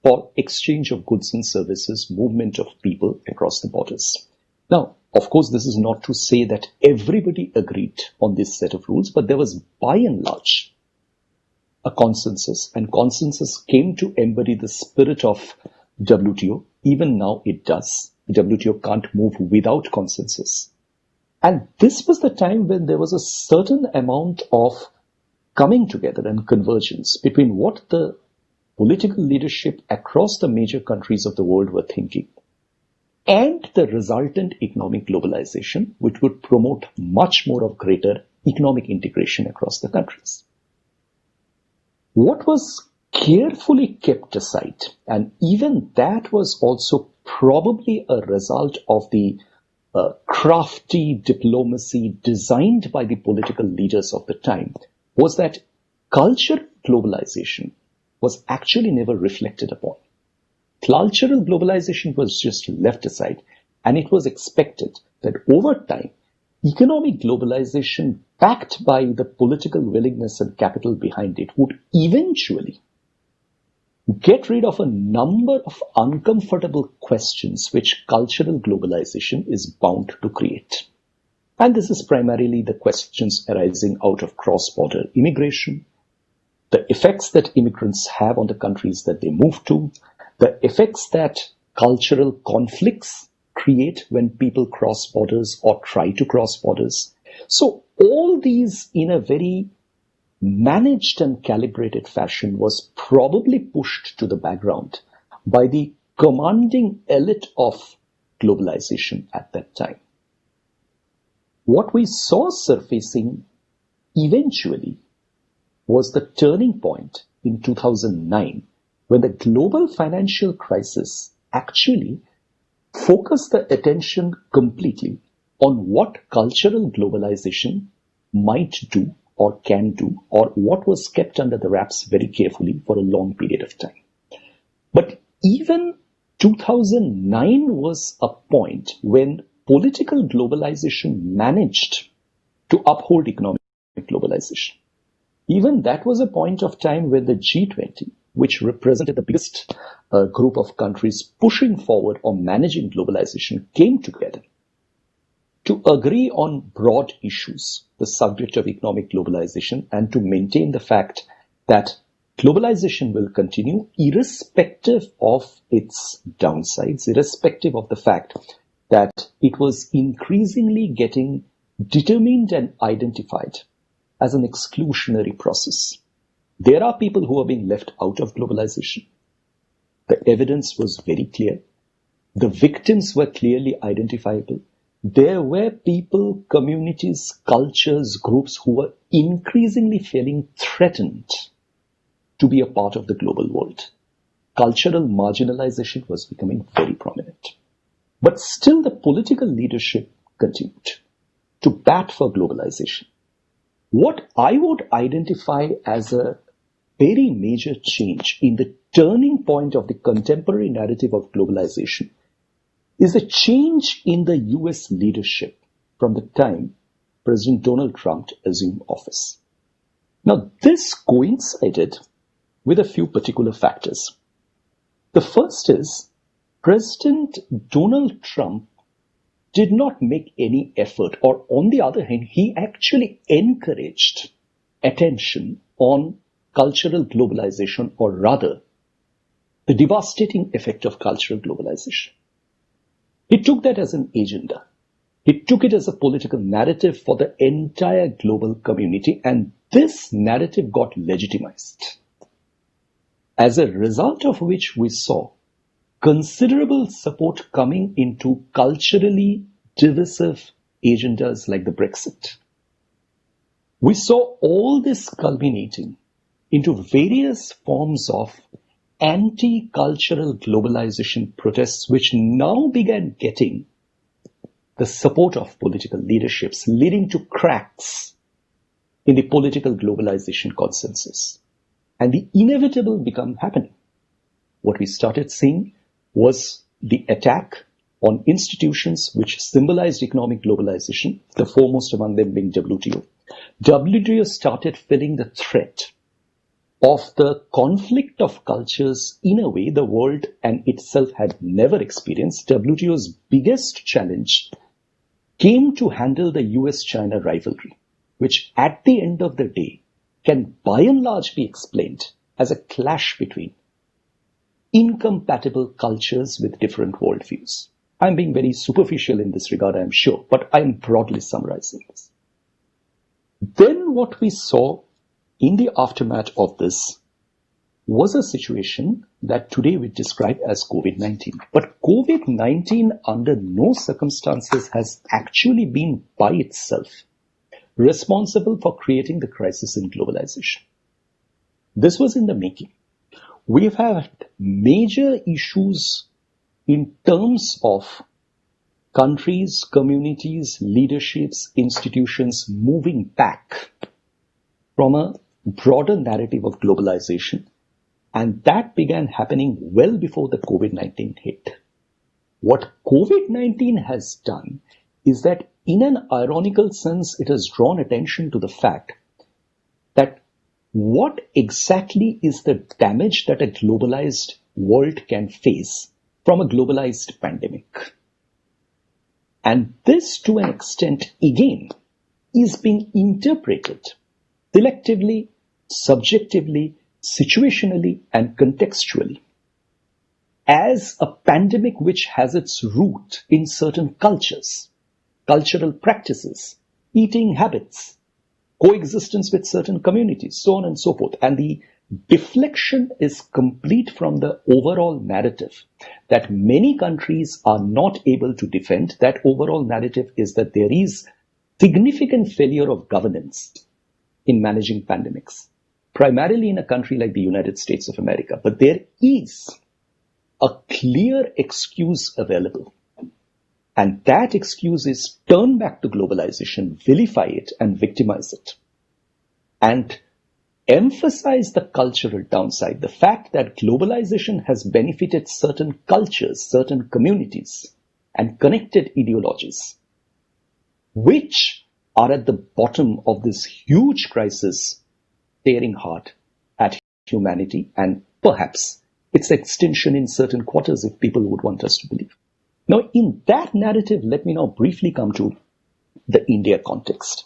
Speaker 13: for exchange of goods and services, movement of people across the borders. Now, of course, this is not to say that everybody agreed on this set of rules, but there was by and large a consensus, and consensus came to embody the spirit of WTO. Even now it does. WTO can't move without consensus. And this was the time when there was a certain amount of coming together and convergence between what the political leadership across the major countries of the world were thinking and the resultant economic globalization, which would promote much more of greater economic integration across the countries. What was carefully kept aside, and even that was also probably a result of the crafty diplomacy designed by the political leaders of the time, was that cultural globalization was actually never reflected upon. Cultural globalization was just left aside, and it was expected that over time, economic globalization backed by the political willingness and capital behind it would eventually get rid of a number of uncomfortable questions which cultural globalization is bound to create. And this is primarily the questions arising out of cross-border immigration, the effects that immigrants have on the countries that they move to, the effects that cultural conflicts create when people cross borders or try to cross borders. So all these in a very managed and calibrated fashion was probably pushed to the background by the commanding elite of globalization at that time. what we saw surfacing eventually was the turning point in 2009 when the global financial crisis actually focused the attention completely on what cultural globalization might do or can do, or what was kept under the wraps very carefully for a long period of time. But even 2009 was a point when political globalization managed to uphold economic globalization. Even that was a point of time when the G20, which represented the biggest group of countries pushing forward or managing globalization, came together to agree on broad issues, the subject of economic globalization, and to maintain the fact that globalization will continue irrespective of its downsides, irrespective of the fact that it was increasingly getting determined and identified as an exclusionary process. There are people who are being left out of globalization. The evidence was very clear. The victims were clearly identifiable. There were people, communities, cultures, groups who were increasingly feeling threatened to be a part of the global world. Cultural marginalization was becoming very prominent. But still the political leadership continued to bat for globalization. What I would identify as a very major change in the turning point of the contemporary narrative of globalization is a change in the US leadership from the time President Donald Trump assumed office. Now, this coincided with a few particular factors. The first is President Donald Trump did not make any effort, or on the other hand, he actually encouraged attention on cultural globalization, or rather, the devastating effect of cultural globalization. He took that as an agenda. He took it as a political narrative for the entire global community, and this narrative got legitimized. As a result of which we saw considerable support coming into culturally divisive agendas like the Brexit. We saw all this culminating into various forms of anti-cultural globalization protests, which now began getting the support of political leaderships, leading to cracks in the political globalization consensus. And the inevitable became happening. What we started seeing was the attack on institutions which symbolized economic globalization, the foremost among them being WTO. WTO started feeling the threat of the conflict of cultures in a way the world and itself had never experienced. WTO's biggest challenge came to handle the US-China rivalry, which at the end of the day can by and large be explained as a clash between incompatible cultures with different worldviews. I'm being very superficial in this regard, I'm sure, but I'm broadly summarizing this. Then what we saw in the aftermath of this was a situation that today we describe as COVID-19. But COVID-19 under no circumstances has actually been by itself responsible for creating the crisis in globalization. This was in the making. We've had major issues in terms of countries, communities, leaderships, institutions moving back from a broader narrative of globalization. And that began happening well before the COVID-19 hit. What COVID-19 has done is that in an ironical sense, it has drawn attention to the fact that what exactly is the damage that a globalized world can face from a globalized pandemic. And this, to an extent, again, is being interpreted selectively, subjectively, situationally, and contextually as a pandemic which has its root in certain cultures, cultural practices, eating habits, coexistence with certain communities, so on and so forth. And the deflection is complete from the overall narrative that many countries are not able to defend. That overall narrative is that there is significant failure of governance in managing pandemics, primarily in a country like the United States of America. But there is a clear excuse available. And that excuse is turn back to globalization, vilify it and victimize it. And emphasize the cultural downside, the fact that globalization has benefited certain cultures, certain communities, and connected ideologies, which are at the bottom of this huge crisis staring hard at humanity and perhaps its extinction in certain quarters, if people would want us to believe. Now, in that narrative, let me now briefly come to the India context.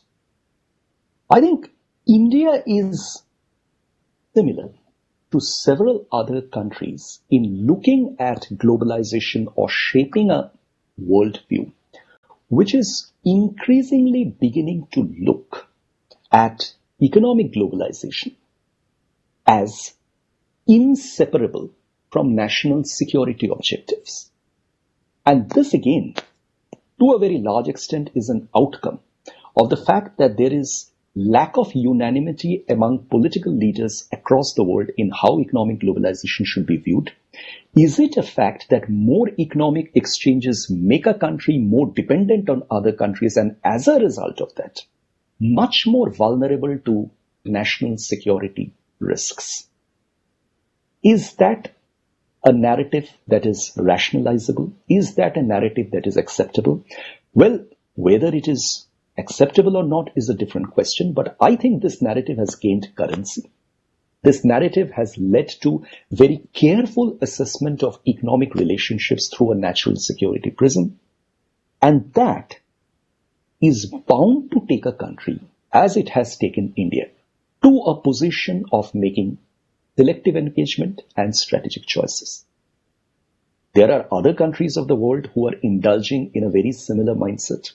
Speaker 13: I think India is similar to several other countries in looking at globalization or shaping a worldview, which is increasingly beginning to look at economic globalization as inseparable from national security objectives. And this again, to a very large extent, is an outcome of the fact that there is lack of unanimity among political leaders across the world in how economic globalization should be viewed. Is it a fact that more economic exchanges make a country more dependent on other countries and as a result of that, much more vulnerable to national security risks? Is that a narrative that is rationalizable? Is that a narrative that is acceptable? Well, whether it is acceptable or not is a different question, but I think this narrative has gained currency. This narrative has led to very careful assessment of economic relationships through a national security prism. And that is bound to take a country, as it has taken India, to a position of making selective engagement and strategic choices. There are other countries of the world who are indulging in a very similar mindset,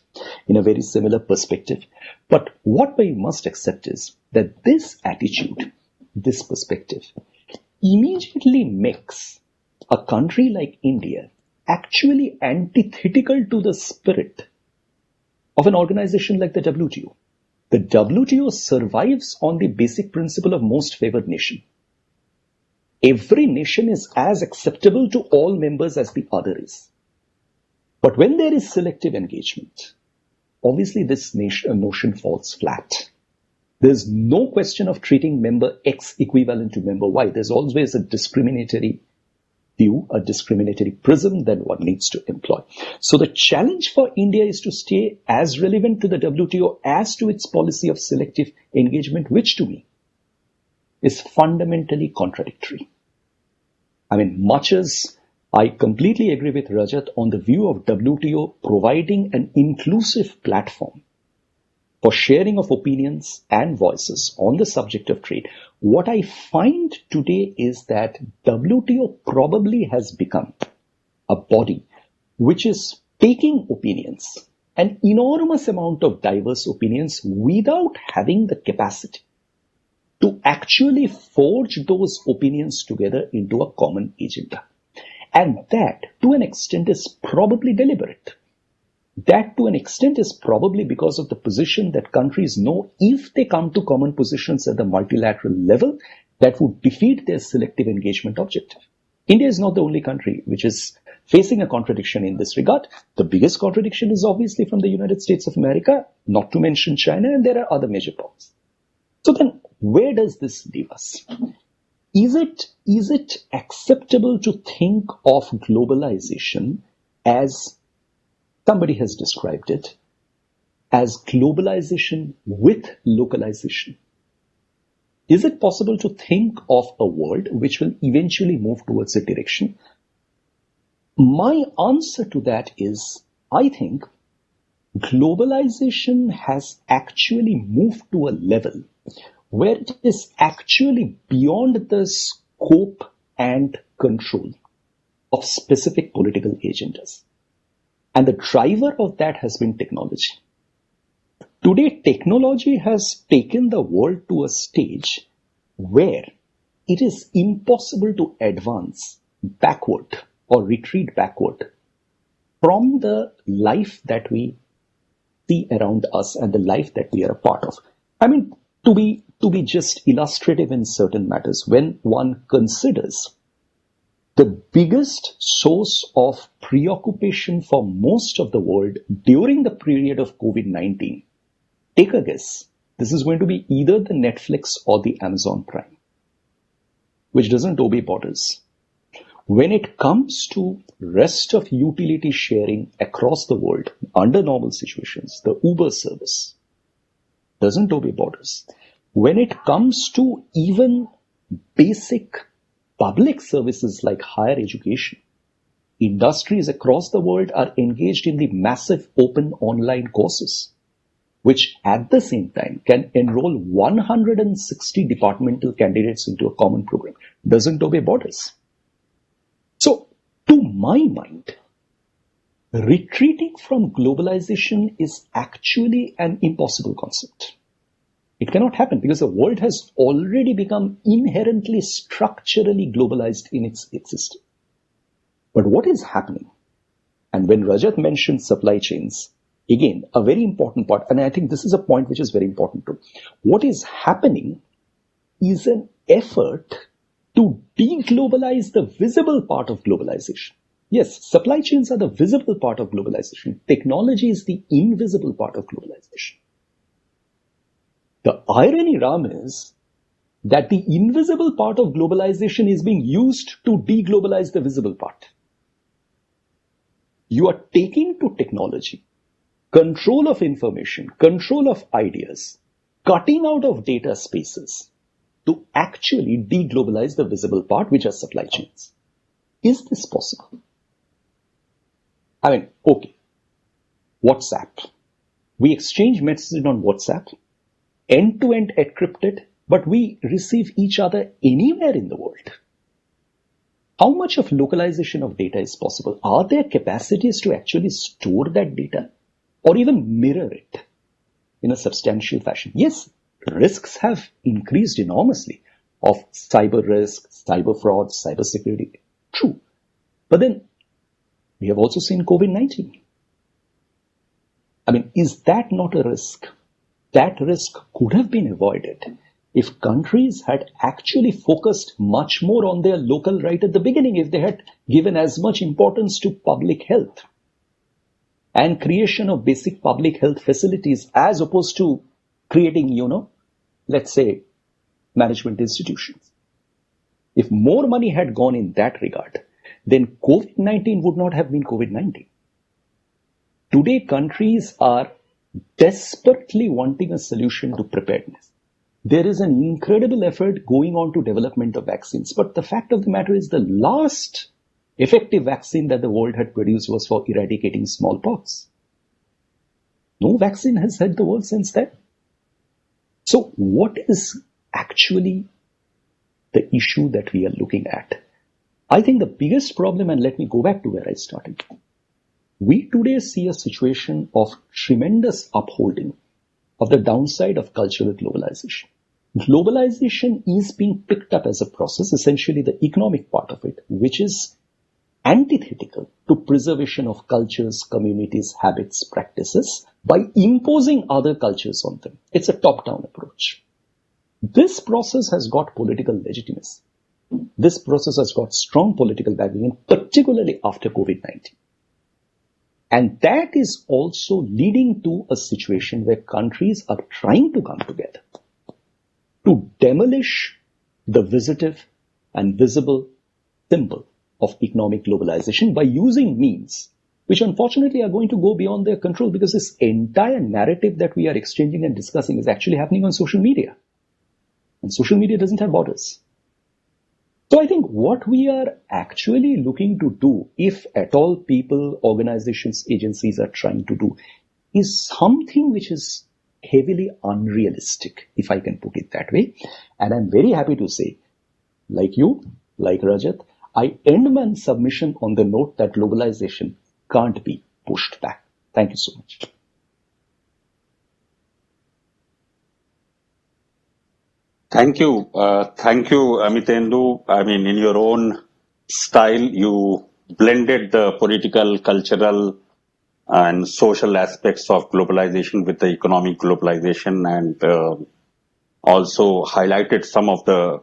Speaker 13: in a very similar perspective. But what we must accept is that this attitude, this perspective, immediately makes a country like India actually antithetical to the spirit of an organization like the WTO. The WTO survives on the basic principle of most favored nation. Every nation is as acceptable to all members as the other is. But when there is selective engagement, obviously this notion falls flat. There's no question of treating member X equivalent to member Y. There's always a discriminatory view, a discriminatory prism that one needs to employ. So the challenge for India is to stay as relevant to the WTO as to its policy of selective engagement, which to me is fundamentally contradictory. I mean, much as I completely agree with Rajat on the view of WTO providing an inclusive platform for sharing of opinions and voices on the subject of trade, what I find today is that WTO probably has become a body which is taking opinions, an enormous amount of diverse opinions, without having the capacity to actually forge those opinions together into a common agenda. And that, to an extent, is probably deliberate. That, to an extent, is probably because of the position that countries know if they come to common positions at the multilateral level, that would defeat their selective engagement objective. India is not the only country which is facing a contradiction in this regard. The biggest contradiction is obviously from the United States of America, not to mention China, and there are other major powers. So then, where does this leave us? Is it acceptable to think of globalization as somebody has described it, as globalization with localization? Is it possible to think of a world which will eventually move towards a direction? My answer to that is, I think globalization has actually moved to a level where it is actually beyond the scope and control of specific political agendas. And the driver of that has been technology. Today, technology has taken the world to a stage where it is impossible to advance backward or retreat backward from the life that we see around us and the life that we are a part of. I mean, to be just illustrative in certain matters, when one considers the biggest source of preoccupation for most of the world during the period of COVID-19, take a guess. This is going to be either the Netflix or the Amazon Prime, which doesn't obey borders. When it comes to rest of utility sharing across the world under normal situations, the Uber service doesn't obey borders. When it comes to even basic public services like higher education, industries across the world are engaged in the massive open online courses, which at the same time can enroll 160 departmental candidates into a common program. Doesn't obey borders. So, to my mind, retreating from globalization is actually an impossible concept. It cannot happen because the world has already become inherently structurally globalized in its existence. But what is happening? And when Rajat mentioned supply chains, again, a very important part, and I think this is a point which is very important too. What is happening is an effort to deglobalize the visible part of globalization. Yes, supply chains are the visible part of globalization. Technology is the invisible part of globalization. The irony, Ram, is that the invisible part of globalization is being used to deglobalize the visible part. You are taking to technology, control of information, control of ideas, cutting out of data spaces to actually deglobalize the visible part, which are supply chains. Is this possible? I mean, okay, WhatsApp. We exchange messages on WhatsApp, end-to-end encrypted, but we receive each other anywhere in the world. How much of localization of data is possible? Are there capacities to actually store that data or even mirror it in a substantial fashion? Yes, risks have increased enormously of cyber risk, cyber fraud, cyber security. True. But then we have also seen COVID-19. I mean, is that not a risk? That risk could have been avoided if countries had actually focused much more on their local right at the beginning, if they had given as much importance to public health and creation of basic public health facilities as opposed to creating, let's say, management institutions. If more money had gone in that regard, then COVID-19 would not have been COVID-19. Today, countries are desperately wanting a solution to preparedness. There is an incredible effort going on to development of vaccines. But the fact of the matter is the last effective vaccine that the world had produced was for eradicating smallpox. No vaccine has hit the world since then. So what is actually the issue that we are looking at? I think the biggest problem, and let me go back to where I started. We today see a situation of tremendous upholding of the downside of cultural globalization. Globalization is being picked up as a process, essentially the economic part of it, which is antithetical to preservation of cultures, communities, habits, practices by imposing other cultures on them. It's a top-down approach. This process has got political legitimacy. This process has got strong political backing, particularly after COVID-19. And that is also leading to a situation where countries are trying to come together to demolish the visitive and visible symbol of economic globalization by using means which unfortunately are going to go beyond their control, because this entire narrative that we are exchanging and discussing is actually happening on social media. And social media doesn't have borders. So I think what we are actually looking to do, if at all people, organizations, agencies are trying to do, is something which is heavily unrealistic, if I can put it that way. And I'm very happy to say, like you, like Rajat, I end my submission on the note that globalization can't be pushed back. Thank you so much.
Speaker 11: Thank you. Thank you, Amitendu. I mean, in your own style, you blended the political, cultural, and social aspects of globalization with the economic globalization, and also highlighted some of the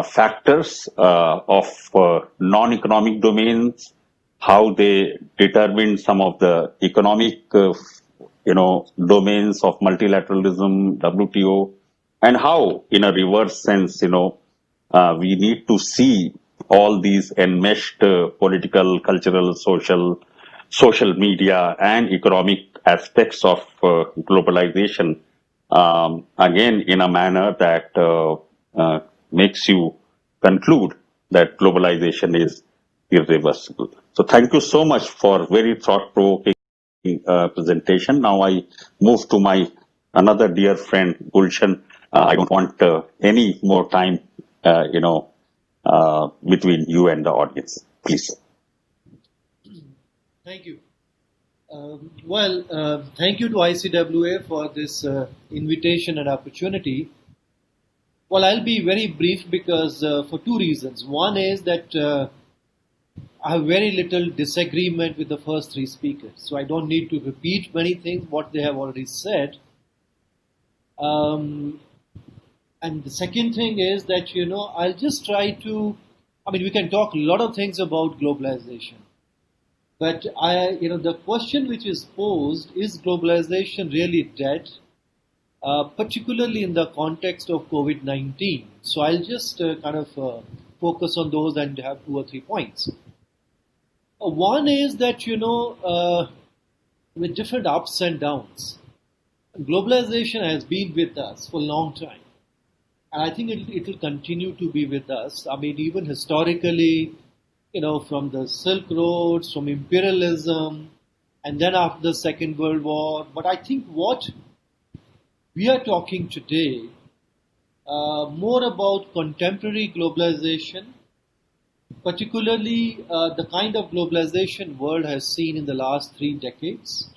Speaker 11: factors of non-economic domains, how they determine some of the economic, domains of multilateralism, WTO, and how, in a reverse sense, we need to see all these enmeshed political, cultural, social media, and economic aspects of globalization, again, in a manner that makes you conclude that globalization is irreversible. So thank you so much for very thought-provoking presentation. Now I move to my another dear friend, Gulshan. I don't want any more time, between you and the audience. Please.
Speaker 14: Thank you. Thank you to ICWA for this invitation and opportunity. Well, I'll be very brief because for two reasons. One is that I have very little disagreement with the first three speakers, so I don't need to repeat many things what they have already said. And the second thing is that, I'll just try to, we can talk a lot of things about globalization. But the question which is posed, is globalization really dead? Particularly in the context of COVID-19. So I'll just focus on those and have 2 or 3 points. One is that, with different ups and downs, globalization has been with us for a long time. And I think it will continue to be with us. Even historically, from the Silk Roads, from imperialism, and then after the Second World War. But I think what we are talking today more about contemporary globalization, particularly the kind of globalization world has seen in the last 3 decades,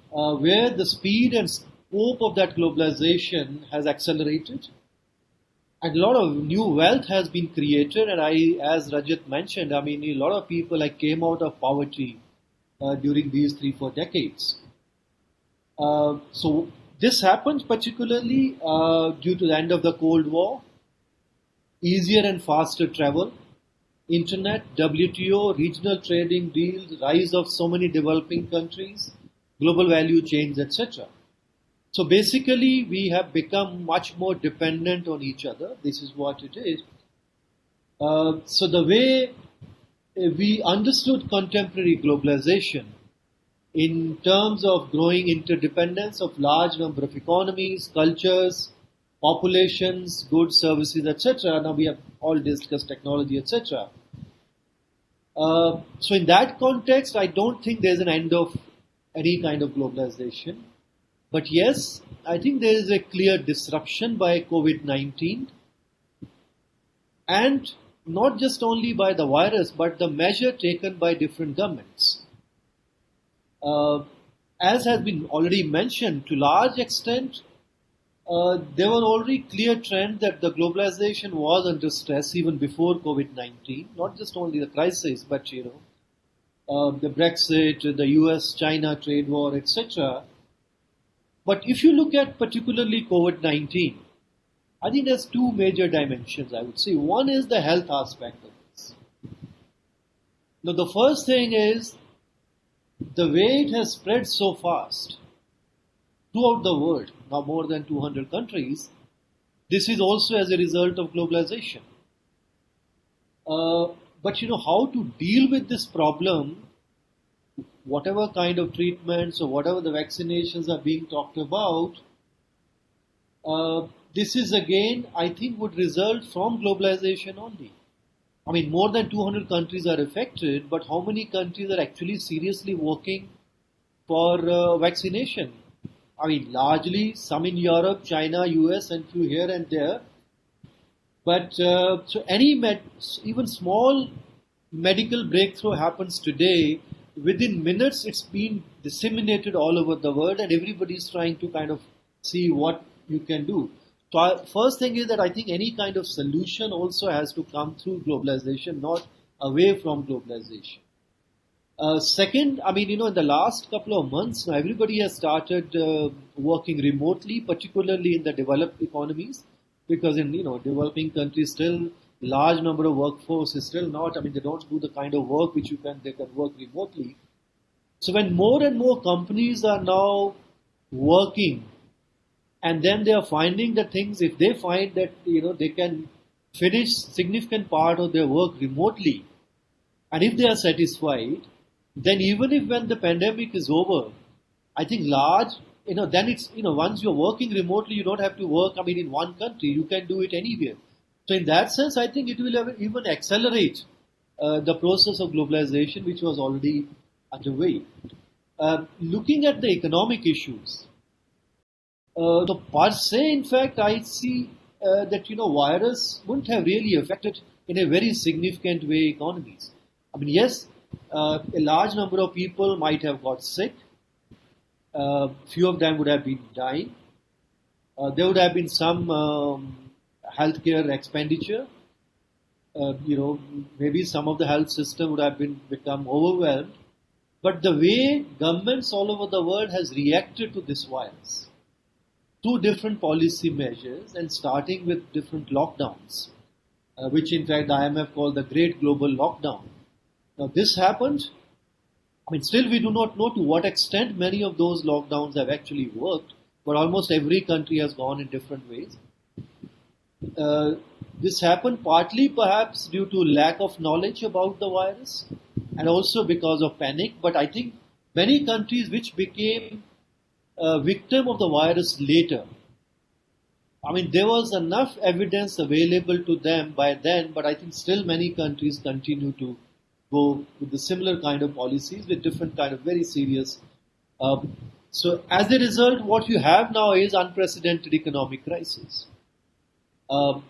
Speaker 14: where the speed and scope of that globalization has accelerated, and a lot of new wealth has been created. And as Rajat mentioned, a lot of people came out of poverty during these 3-4 decades. So this happened particularly due to the end of the Cold War, easier and faster travel, internet, WTO, regional trading deals, rise of so many developing countries, global value chains, etc. So basically, we have become much more dependent on each other. This is what it is. So the way we understood contemporary globalization in terms of growing interdependence of large number of economies, cultures, populations, goods, services, etc. Now we have all discussed technology, etc. So in that context, I don't think there's an end of any kind of globalization. But yes, I think there is a clear disruption by COVID-19, and not just only by the virus, but the measure taken by different governments. As has been already mentioned, to large extent, there were already clear trends that the globalization was under stress even before COVID-19, not just only the crisis, but the Brexit, the US-China trade war, etc. But if you look at particularly COVID-19, I think there's 2 major dimensions, I would say. One is the health aspect of this. Now, the first thing is the way it has spread so fast throughout the world, now more than 200 countries, this is also as a result of globalization. But how to deal with this problem, whatever kind of treatments or whatever the vaccinations are being talked about, this is again, I think, would result from globalization only. More than 200 countries are affected, but how many countries are actually seriously working for vaccination? Largely some in Europe, China, US, and few here and there. But so even small medical breakthrough happens today, within minutes it's been disseminated all over the world, and everybody is trying to kind of see what you can do. So first thing is that I think any kind of solution also has to come through globalization, not away from globalization. Second, I mean, in the last couple of months, now everybody has started working remotely, particularly in the developed economies, because in, developing countries still large number of workforce is still not, I mean, they don't do the kind of work which they can work remotely. So when more and more companies are now working, and then they are finding the things, if they find that, they can finish significant part of their work remotely, and if they are satisfied, then even if when the pandemic is over, I think then it's, once you're working remotely, you don't have to work, I mean, in one country, you can do it anywhere. So in that sense, I think it will even accelerate the process of globalization, which was already underway. Looking at the economic issues, so per se, in fact, I see that, virus wouldn't have really affected in a very significant way economies. I mean, yes, a large number of people might have got sick. Few of them would have been dying. There would have been some healthcare expenditure. Maybe some of the health system would have become overwhelmed. But the way governments all over the world has reacted to this virus, through different policy measures and starting with different lockdowns, which in fact the IMF called the Great Global Lockdown. Now this happened. I mean, still we do not know to what extent many of those lockdowns have actually worked, but almost every country has gone in different ways. This happened partly perhaps due to lack of knowledge about the virus and also because of panic, but I think many countries which became victim of the virus later, I mean, there was enough evidence available to them by then, but I think still many countries continue to go with the similar kind of policies with different kind of very serious. So as a result, what you have now is unprecedented economic crisis.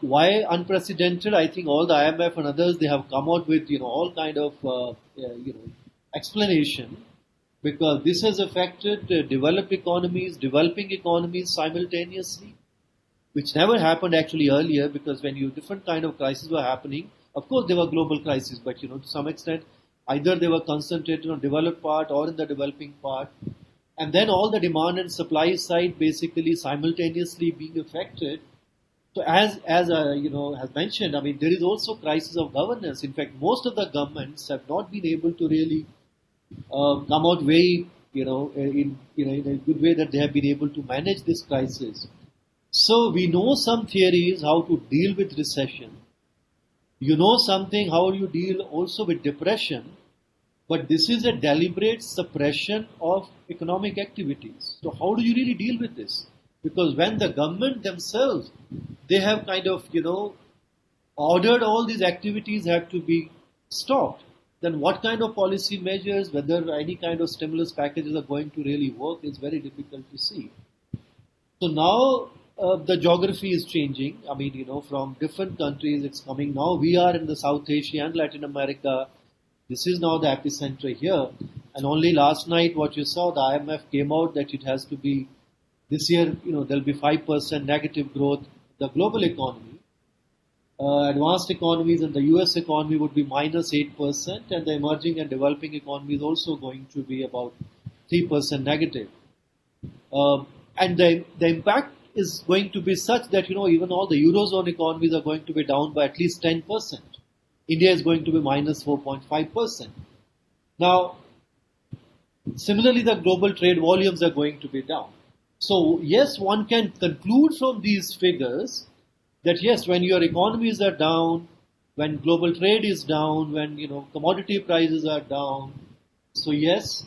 Speaker 14: Why unprecedented? I think all the IMF and others, they have come out with, all kind of, explanation, because this has affected developing economies simultaneously, which never happened actually earlier, because when different kind of crises were happening, of course there were global crises, but to some extent, either they were concentrated on developed part or in the developing part, and then all the demand and supply side basically simultaneously being affected. So as has mentioned, I mean, there is also crisis of governance. In fact, most of the governments have not been able to really come out very, in a good way that they have been able to manage this crisis. So we know some theories how to deal with recession. You know something how you deal also with depression, but this is a deliberate suppression of economic activities. So how do you really deal with this? Because when the government themselves, they have kind of, ordered all these activities have to be stopped, then what kind of policy measures, whether any kind of stimulus packages are going to really work is very difficult to see. So now the geography is changing. I mean, from different countries it's coming. Now we are in the South Asia and Latin America. This is now the epicenter here. And only last night what you saw, the IMF came out that it has to be, this year, there'll be 5% negative growth. The global economy, advanced economies and the US economy would be minus 8%, and the emerging and developing economy is also going to be about 3% negative. And the impact is going to be such that, even all the Eurozone economies are going to be down by at least 10%. India is going to be minus 4.5%. Now, similarly, the global trade volumes are going to be down. So yes, one can conclude from these figures that yes, when your economies are down, when global trade is down, when commodity prices are down, so yes,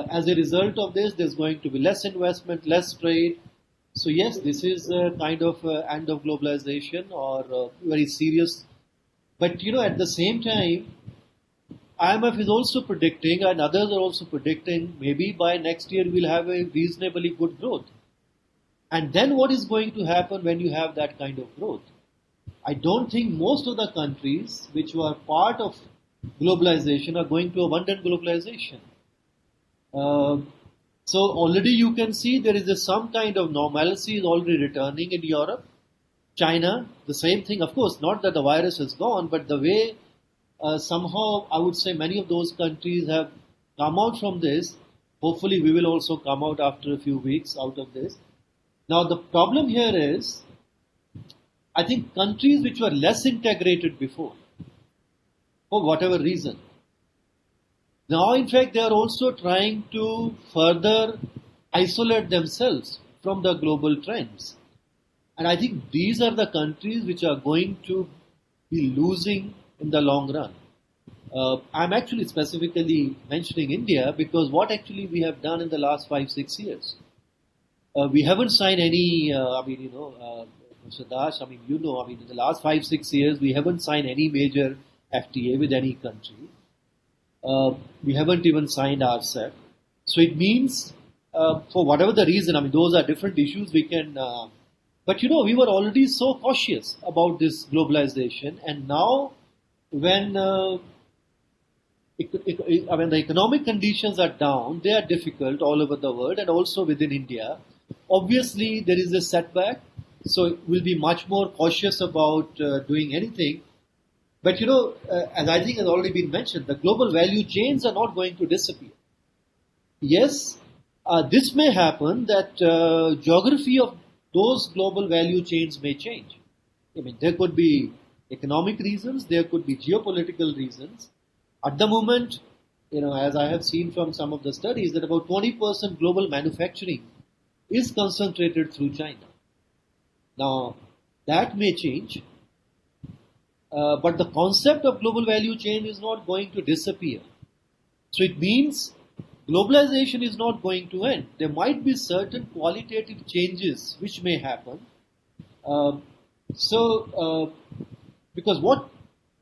Speaker 14: as a result of this, there's going to be less investment, less trade. So yes, this is a kind of end of globalization or very serious. But at the same time, IMF is also predicting, and others are also predicting, maybe by next year we'll have a reasonably good growth. And then what is going to happen when you have that kind of growth? I don't think most of the countries which were part of globalization are going to abandon globalization. So already you can see there is some kind of normalcy is already returning in Europe. China, the same thing. Of course, not that the virus is gone, but the way somehow I would say many of those countries have come out from this. Hopefully, we will also come out after a few weeks out of this. Now, the problem here is, I think countries which were less integrated before, for whatever reason, now in fact they are also trying to further isolate themselves from the global trends. And I think these are the countries which are going to be losing in the long run. I'm actually specifically mentioning India because what actually we have done in the last 5-6 years. We haven't signed any, Mr. Das, in the last 5-6 years, we haven't signed any major FTA with any country. We haven't even signed RCEP. So it means, for whatever the reason, those are different issues we can, but we were already so cautious about this globalization, and now when the economic conditions are down, they are difficult all over the world and also within India. Obviously, there is a setback, so we'll be much more cautious about doing anything. But as I think has already been mentioned, the global value chains are not going to disappear. Yes, this may happen that geography of those global value chains may change. There could be economic reasons, there could be geopolitical reasons. At the moment, as I have seen from some of the studies, that about 20% global manufacturing is concentrated through China. Now, that may change, but the concept of global value chain is not going to disappear. So it means globalization is not going to end. There might be certain qualitative changes which may happen. Because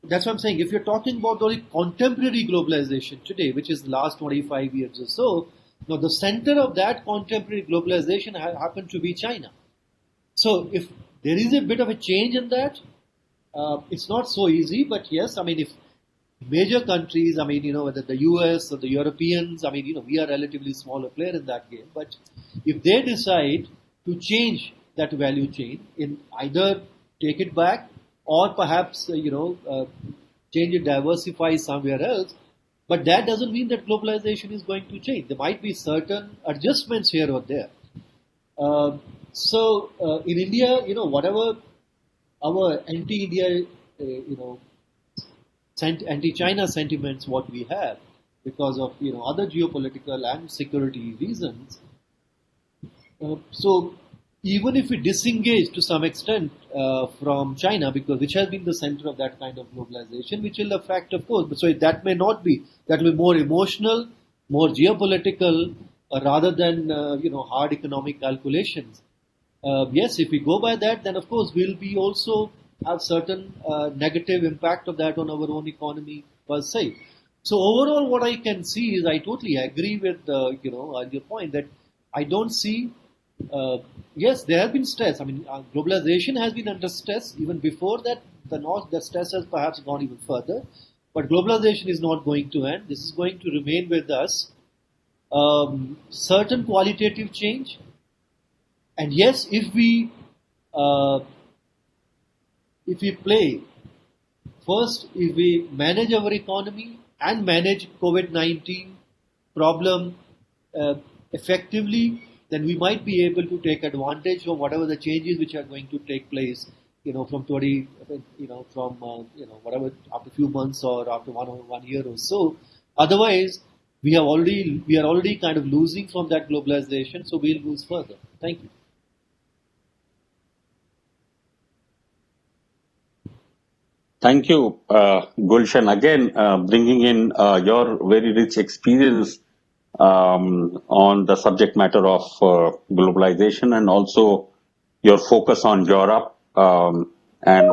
Speaker 14: that's what I'm saying, if you're talking about only contemporary globalization today, which is the last 25 years or so, now the center of that contemporary globalization happened to be China. So if there is a bit of a change in that, it's not so easy, but yes, if major countries, whether the US or the Europeans, we are a relatively smaller player in that game, but if they decide to change that value chain, in either take it back or perhaps, change it, diversify somewhere else, but that doesn't mean that globalization is going to change. There might be certain adjustments here or there. In India, whatever our anti-India, anti-China sentiments, what we have, because of other geopolitical and security reasons. So even if we disengage to some extent from China, because which has been the center of that kind of globalization, which will affect, of course, but so that may not be, that will be more emotional, more geopolitical, rather than hard economic calculations. Yes, if we go by that, then of course we'll be also have certain negative impact of that on our own economy per se. So overall, what I can see is I totally agree with your point that I don't see. Yes, there has been stress. Globalization has been under stress even before that. The stress has perhaps gone even further. But globalization is not going to end. This is going to remain with us. Certain qualitative change. And yes, if we play, first, if we manage our economy and manage COVID-19 problem effectively, then we might be able to take advantage of whatever the changes which are going to take place, from whatever, after a few months or after 1 year or so. Otherwise, we are already kind of losing from that globalization, so we'll lose further. Thank you.
Speaker 11: Thank you, Gulshan. Again, bringing in your very rich experience on the subject matter of globalization, and also your focus on Europe and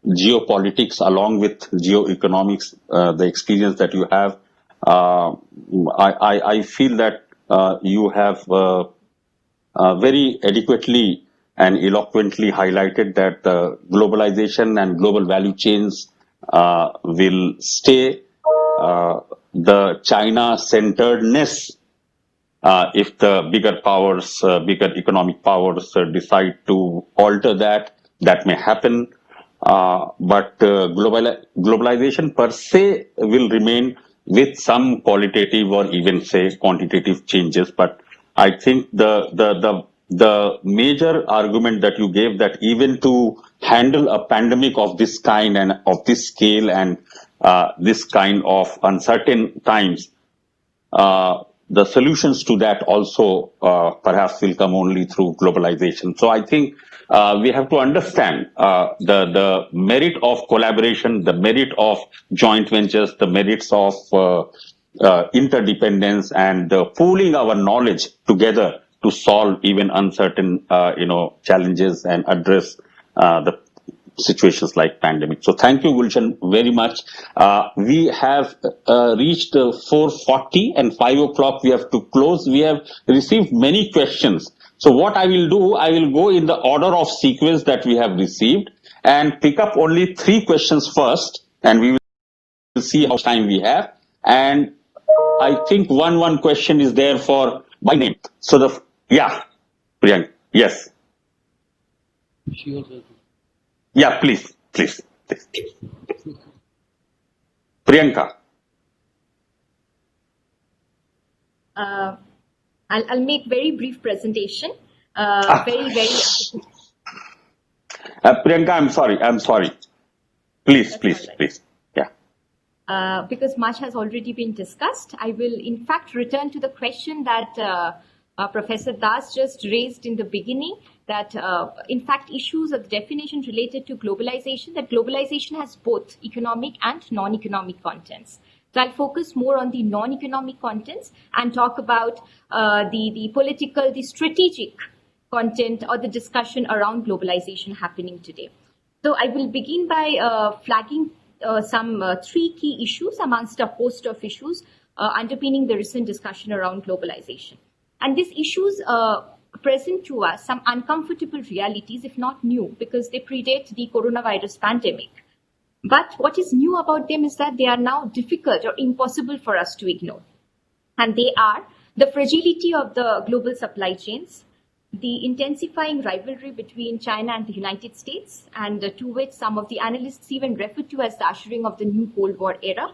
Speaker 11: geopolitics along with geoeconomics, the experience that you have. I feel that you have very adequately and eloquently highlighted that globalization and global value chains will stay. The China-centeredness, if the bigger powers, bigger economic powers decide to alter that, that may happen. But globalization per se will remain with some qualitative or even say quantitative changes. But I think the major argument that you gave, that even to handle a pandemic of this kind and of this scale and this kind of uncertain times, the solutions to that also perhaps will come only through globalization. So I think we have to understand the merit of collaboration, the merit of joint ventures, the merits of interdependence, and pooling our knowledge together to solve even uncertain challenges and address the situations like pandemic. So thank you, Gulshan, very much. We have reached 4:40 and 5 o'clock we have to close. We have received many questions. So what I will do, I will go in the order of sequence that we have received and pick up only 3 questions first, and we will see how much time we have. And I think one question is there for by name. So Priyanka, yes. Yeah, please. Priyanka.
Speaker 10: I'll make very brief presentation. Very.
Speaker 11: Priyanka, I'm sorry. Please. Yeah.
Speaker 10: Because much has already been discussed, I will in fact return to the question that Professor Das just raised in the beginning, that in fact issues of the definition related to globalization, that globalization has both economic and non-economic contents. So I'll focus more on the non-economic contents and talk about the political, the strategic content or the discussion around globalization happening today. So I will begin by flagging some 3 key issues amongst a host of issues underpinning the recent discussion around globalization. And these issues present to us some uncomfortable realities, if not new, because they predate the coronavirus pandemic. But what is new about them is that they are now difficult or impossible for us to ignore. And they are the fragility of the global supply chains, the intensifying rivalry between China and the United States, and to which some of the analysts even refer to as the ushering of the new Cold War era,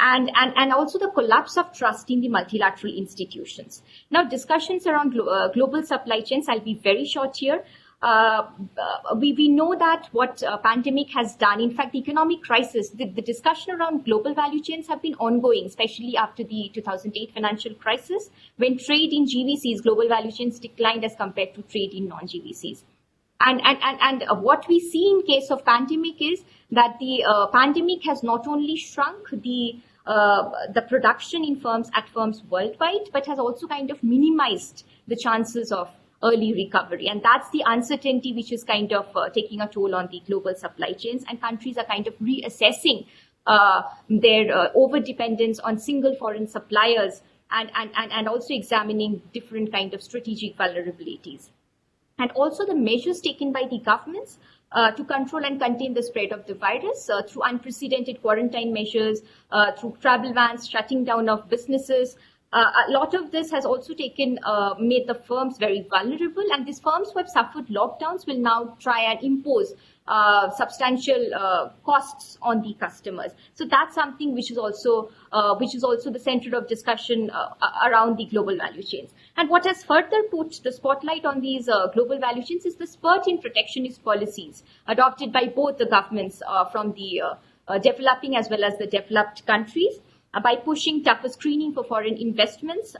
Speaker 10: and also the collapse of trust in the multilateral institutions. Now, discussions around global supply chains, I'll be very short here. We know that what pandemic has done, in fact, the economic crisis, the discussion around global value chains have been ongoing, especially after the 2008 financial crisis, when trade in GVCs, global value chains, declined as compared to trade in non-GVCs. And what we see in case of pandemic is that the pandemic has not only shrunk the production in firms worldwide, but has also kind of minimized the chances of early recovery. And that's the uncertainty which is kind of taking a toll on the global supply chains, and countries are kind of reassessing their over-dependence on single foreign suppliers and also examining different kind of strategic vulnerabilities. And also the measures taken by the governments to control and contain the spread of the virus through unprecedented quarantine measures, through travel bans, shutting down of businesses. A lot of this has also made the firms very vulnerable, and these firms who have suffered lockdowns will now try and impose substantial costs on the customers. So that's something which is also the center of discussion around the global value chains. And what has further put the spotlight on these global value chains is the spurt in protectionist policies adopted by both the governments from the developing as well as the developed countries, by pushing tougher screening for foreign investments,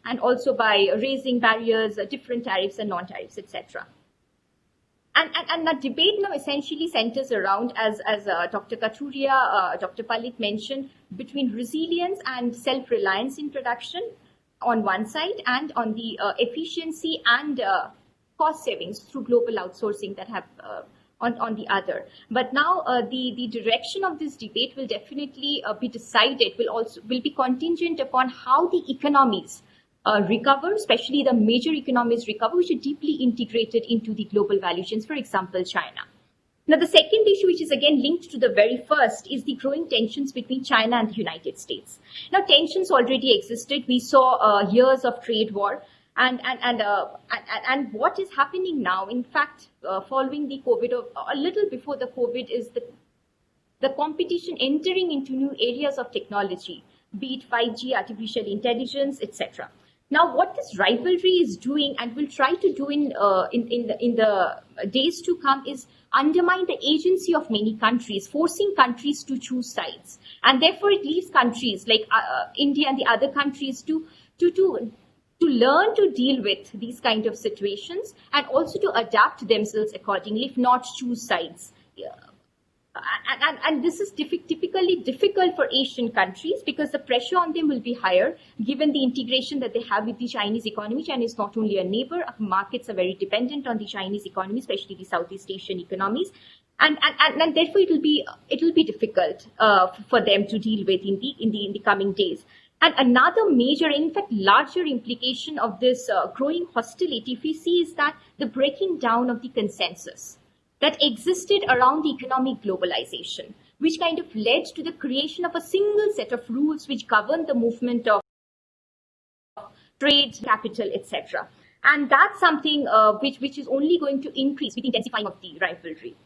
Speaker 10: and also by raising barriers, different tariffs and non-tariffs, etc. And the debate now essentially centers around, as Dr. Kathuria, Dr. Palit mentioned, between resilience and self-reliance in production on one side, and on the efficiency and cost savings through global outsourcing that have on the other. But now the direction of this debate will definitely be decided, will be contingent upon how the economies recover, especially the major economies recover, which are deeply integrated into the global value chains, for example, China. Now, the second issue, which is again linked to the very first, is the growing tensions between China and the United States. Now, tensions already existed. We saw years of trade war. And what is happening now, in fact, following the COVID, or a little before the COVID, is the competition entering into new areas of technology, be it 5G, artificial intelligence, etc. Now, what this rivalry is doing, and will try to do in the days to come, is undermine the agency of many countries, forcing countries to choose sides, and therefore it leaves countries like India and the other countries to learn to deal with these kind of situations and also to adapt themselves accordingly, if not choose sides. And this is typically difficult for Asian countries because the pressure on them will be higher given the integration that they have with the Chinese economy. China is not only a neighbor, markets are very dependent on the Chinese economy, especially the Southeast Asian economies. And therefore it will be difficult for them to deal with in the coming days. And another major, in fact, larger implication of this growing hostility, if we see, is that the breaking down of the consensus that existed around the economic globalization, which kind of led to the creation of a single set of rules which govern the movement of trade, capital, etc. And that's something which is only going to increase with the intensifying of the rivalry.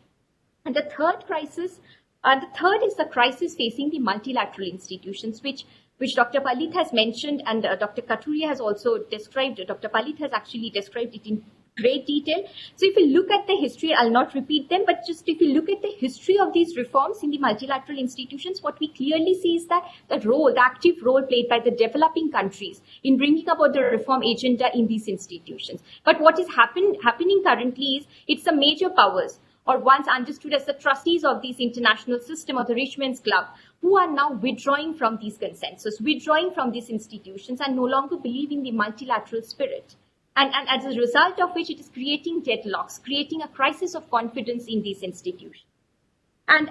Speaker 10: And the third crisis, is the crisis facing the multilateral institutions, which Dr. Palit has mentioned, and Dr. Kathuria has also described. Dr. Palit has actually described it in great detail. So if you look at the history, I'll not repeat them, but just if you look at the history of these reforms in the multilateral institutions, what we clearly see is that the active role played by the developing countries in bringing about the reform agenda in these institutions. But what is happening currently is it's the major powers, or once understood as the trustees of this international system or the rich men's club, who are now withdrawing from these consensus, withdrawing from these institutions, and no longer believing the multilateral spirit. And as a result of which, it is creating deadlocks, creating a crisis of confidence in these institutions. And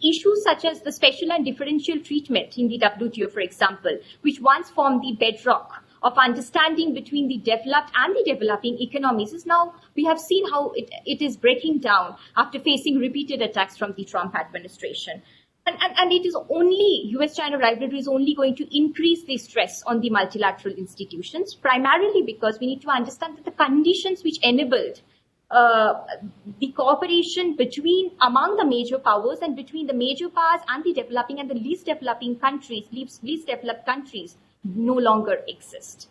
Speaker 10: issues such as the special and differential treatment in the WTO, for example, which once formed the bedrock of understanding between the developed and the developing economies, is now, we have seen how it is breaking down after facing repeated attacks from the Trump administration. And it is only, US-China rivalry is only going to increase the stress on the multilateral institutions, primarily because we need to understand that the conditions which enabled the cooperation among the major powers and between the major powers and the developing and the least developed countries no longer exist.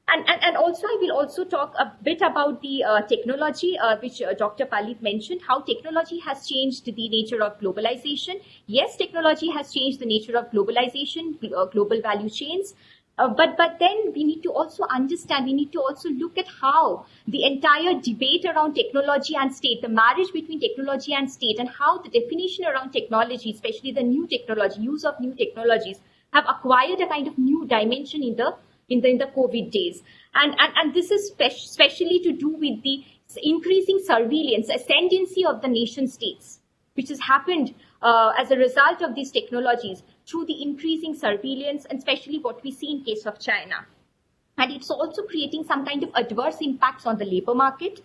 Speaker 10: And also, I will also talk a bit about the technology, which Dr. Palit mentioned, how technology has changed the nature of globalization. Yes, technology has changed the nature of globalization, global value chains. But then we need to also understand, we need to also look at how the entire debate around technology and state, the marriage between technology and state, and how the definition around technology, especially the new technology, use of new technologies, have acquired a kind of new dimension in the COVID days. And this is especially to do with the increasing surveillance, ascendancy of the nation states, which has happened as a result of these technologies through the increasing surveillance, and especially what we see in case of China. And it's also creating some kind of adverse impacts on the labor market,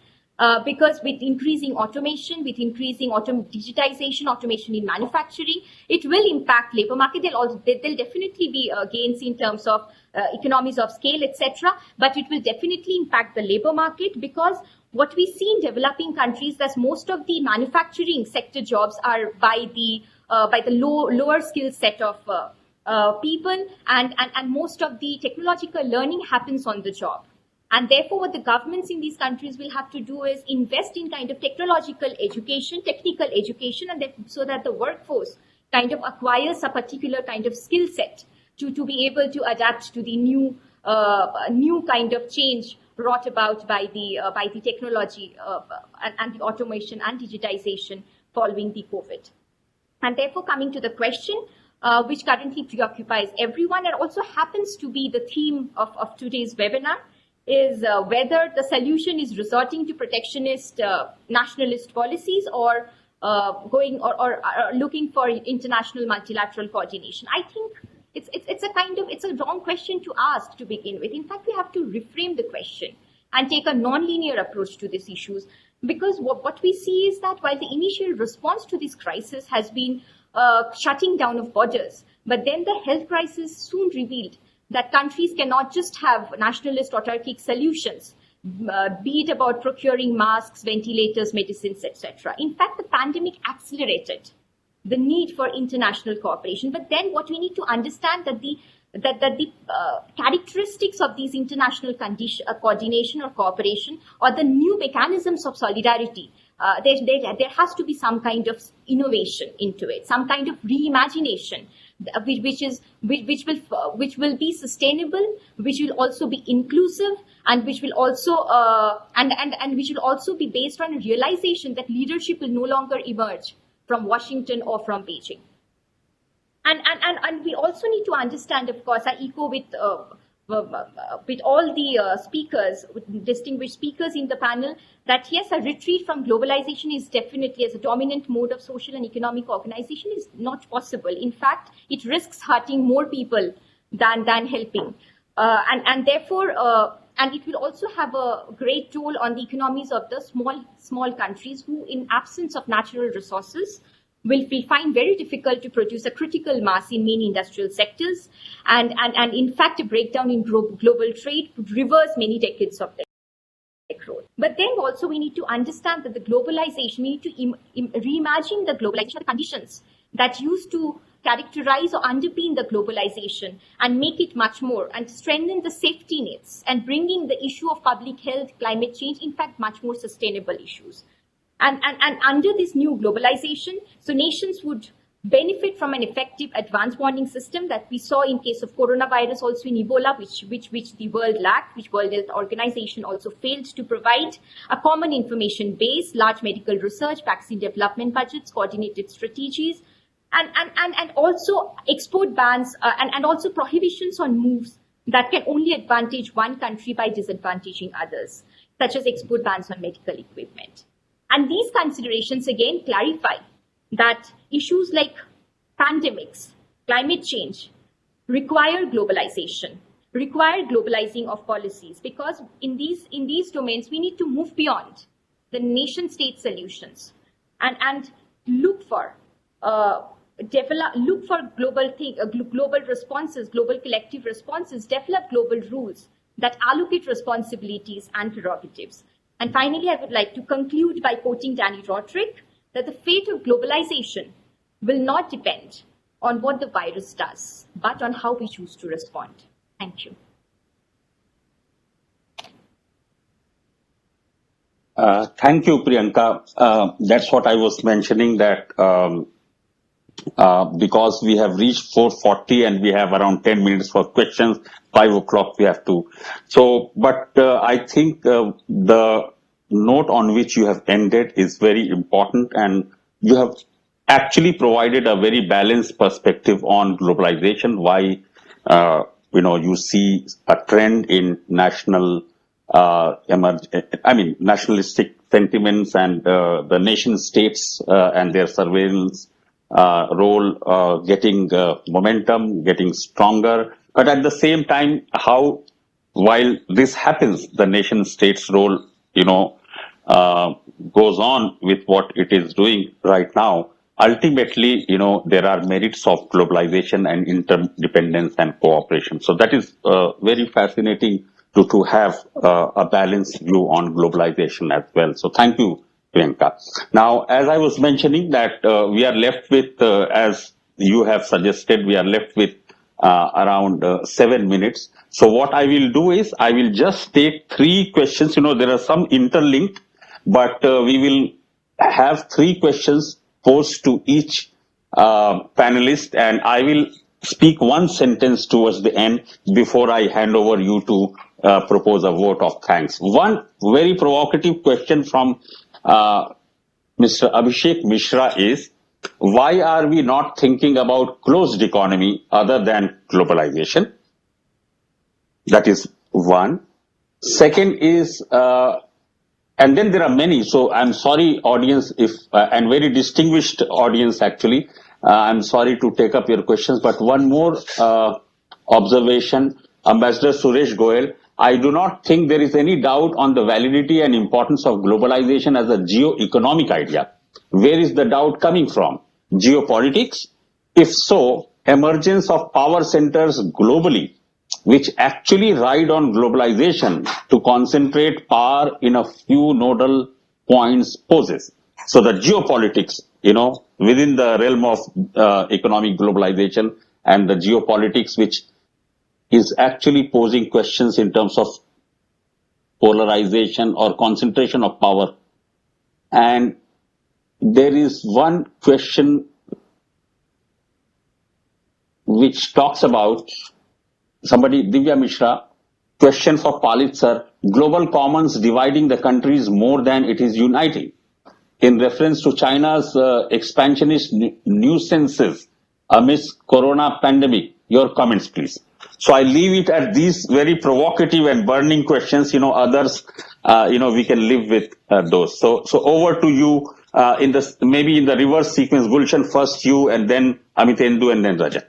Speaker 10: because with increasing automation, with increasing digitization, automation in manufacturing, it will impact labor market. There'll definitely be gains in terms of economies of scale, etc. But it will definitely impact the labor market, because what we see in developing countries, that most of the manufacturing sector jobs are by the lower skill set of people, and most of the technological learning happens on the job. And therefore, what the governments in these countries will have to do is invest in kind of technological education, technical education, and so that the workforce kind of acquires a particular kind of skill set to be able to adapt to the new kind of change brought about by the technology and the automation and digitization following the COVID. And therefore, coming to the question, which currently preoccupies everyone and also happens to be the theme of today's webinar, is whether the solution is resorting to protectionist nationalist policies or looking for international multilateral coordination. I think it's a wrong question to ask to begin with. In fact, we have to reframe the question and take a non-linear approach to these issues, because what we see is that while the initial response to this crisis has been shutting down of borders, but then the health crisis soon revealed that countries cannot just have nationalist autarkic solutions, be it about procuring masks, ventilators, medicines, etc. In fact, the pandemic accelerated the need for international cooperation. But then what we need to understand that the characteristics of these international coordination or cooperation, or the new mechanisms of solidarity, there has to be some kind of innovation into it, some kind of reimagination, which will be sustainable, which will also be inclusive, and which will also and which will also be based on a realization that leadership will no longer emerge from Washington or from Beijing. And we also need to understand, of course, I echo with all the speakers, distinguished speakers in the panel, that yes, a retreat from globalization is definitely, as a dominant mode of social and economic organization, is not possible. In fact, it risks hurting more people than helping. And therefore, and it will also have a great toll on the economies of the small countries who, in absence of natural resources, will find very difficult to produce a critical mass in main industrial sectors. And in fact, a breakdown in global trade could reverse many decades of their growth. But then also we need to understand that the globalization, we need to reimagine the globalization of the conditions that used to characterize or underpin the globalization, and make it much more, and strengthen the safety nets, and bringing the issue of public health, climate change, in fact, much more sustainable issues. And under this new globalization, so nations would benefit from an effective advance warning system that we saw in case of coronavirus, also in Ebola, which the world lacked, which World Health Organization also failed to provide, a common information base, large medical research, vaccine development budgets, coordinated strategies, and also export bans, and also prohibitions on moves that can only advantage one country by disadvantaging others, such as export bans on medical equipment. And these considerations again clarify that issues like pandemics, climate change require globalization, require globalizing of policies, because in these domains we need to move beyond the nation state solutions and look for global responses, global collective responses, develop global rules that allocate responsibilities and prerogatives. And finally, I would like to conclude by quoting Danny Roderick, that the fate of globalization will not depend on what the virus does, but on how we choose to respond. Thank you.
Speaker 11: Thank you, Priyanka. That's what I was mentioning, that because we have reached 4:40 and we have around 10 minutes for questions, 5 o'clock we have to. So, but I think the note on which you have ended is very important, and you have actually provided a very balanced perspective on globalization, why you see a trend in nationalistic sentiments, and the nation states and their surveillance role getting momentum, getting stronger. But at the same time, how, while this happens, the nation states role, goes on with what it is doing right now. Ultimately, there are merits of globalization and interdependence and cooperation. So that is very fascinating to have a balanced view on globalization as well. So thank you, Priyanka. Now, as I was mentioning, that we are left with, as you have suggested, we are left with around 7 minutes. So what I will do is, I will just take 3 questions. There are some interlinked, but we will have 3 questions posed to each panelist, and I will speak 1 sentence towards the end before I hand over you to propose a vote of thanks. One very provocative question from Mr. Abhishek Mishra is, why are we not thinking about closed economy other than globalization? That is one. Second is, and then there are many, so I'm sorry, audience, if and very distinguished audience actually, I'm sorry to take up your questions, but one more observation, Ambassador Suresh Goyal, I do not think there is any doubt on the validity and importance of globalization as a geo-economic idea. Where is the doubt coming from? Geopolitics? If so, emergence of power centers globally, which actually ride on globalization to concentrate power in a few nodal points poses. So the geopolitics within the realm of economic globalization and the geopolitics, which is actually posing questions in terms of polarization or concentration of power. And there is one question which talks about Divya Mishra, question for Palit sir, global commons dividing the countries more than it is uniting. In reference to China's expansionist nuisances amidst corona pandemic, your comments please. So I leave it at these very provocative and burning questions. Others, we can live with those. So over to you maybe in the reverse sequence. Gulshan, first you, and then Amitendu, and then Rajat.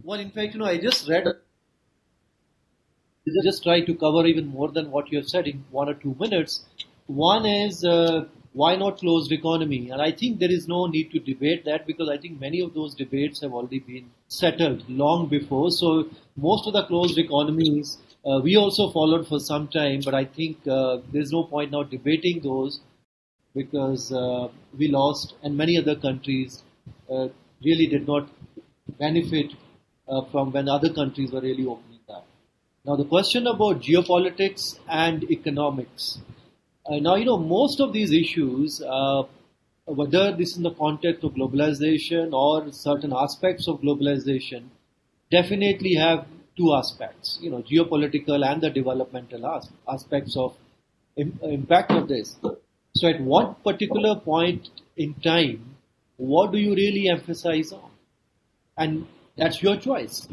Speaker 14: Well, in fact, I just read. Just try to cover even more than what you have said in 1 or 2 minutes. One is why not closed economy? And I think there is no need to debate that, because I think many of those debates have already been settled long before. So most of the closed economies we also followed for some time, but I think there's no point now debating those, because we lost, and many other countries really did not benefit from when other countries were really opening up. Now the question about geopolitics and economics. Now, most of these issues, whether this is in the context of globalization or certain aspects of globalization, definitely have two aspects, geopolitical and the developmental aspects of impact of this. So at what particular point in time, what do you really emphasize on? And that's your choice.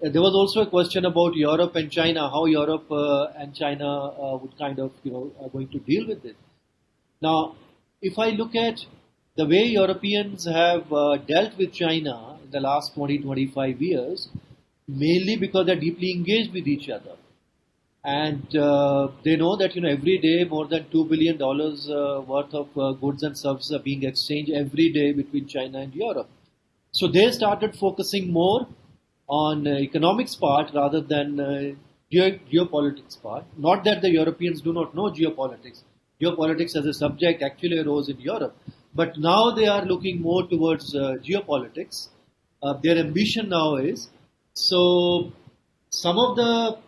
Speaker 14: There was also a question about Europe and China, how Europe and China would kind of, are going to deal with it. Now, if I look at the way Europeans have dealt with China in the last 20-25 years, mainly because they're deeply engaged with each other. And they know that, every day more than $2 billion worth of goods and services are being exchanged every day between China and Europe. So they started focusing more on economics part rather than geopolitics part. Not that the Europeans do not know geopolitics. Geopolitics as a subject actually arose in Europe. But now they are looking more towards geopolitics. Their ambition now is, so some of the,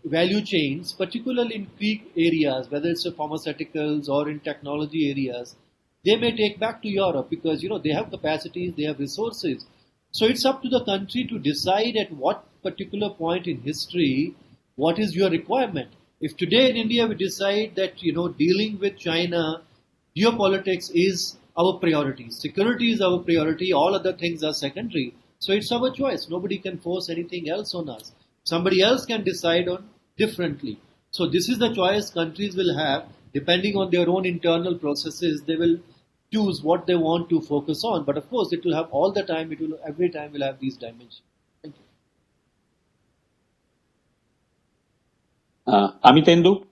Speaker 14: value chains, particularly in key areas, whether it's in pharmaceuticals or in technology areas, they may take back to Europe because, they have capacities, they have resources. So it's up to the country to decide at what particular point in history, what is your requirement. If today in India we decide that, dealing with China, geopolitics is our priority, security is our priority, all other things are secondary. So it's our choice. Nobody can force anything else on us. Somebody else can decide on differently. So this is the choice countries will have. Depending on their own internal processes, they will choose what they want to focus on. But of course, it will have all the time, every time will have these dimensions. Thank you.
Speaker 11: Amitendu?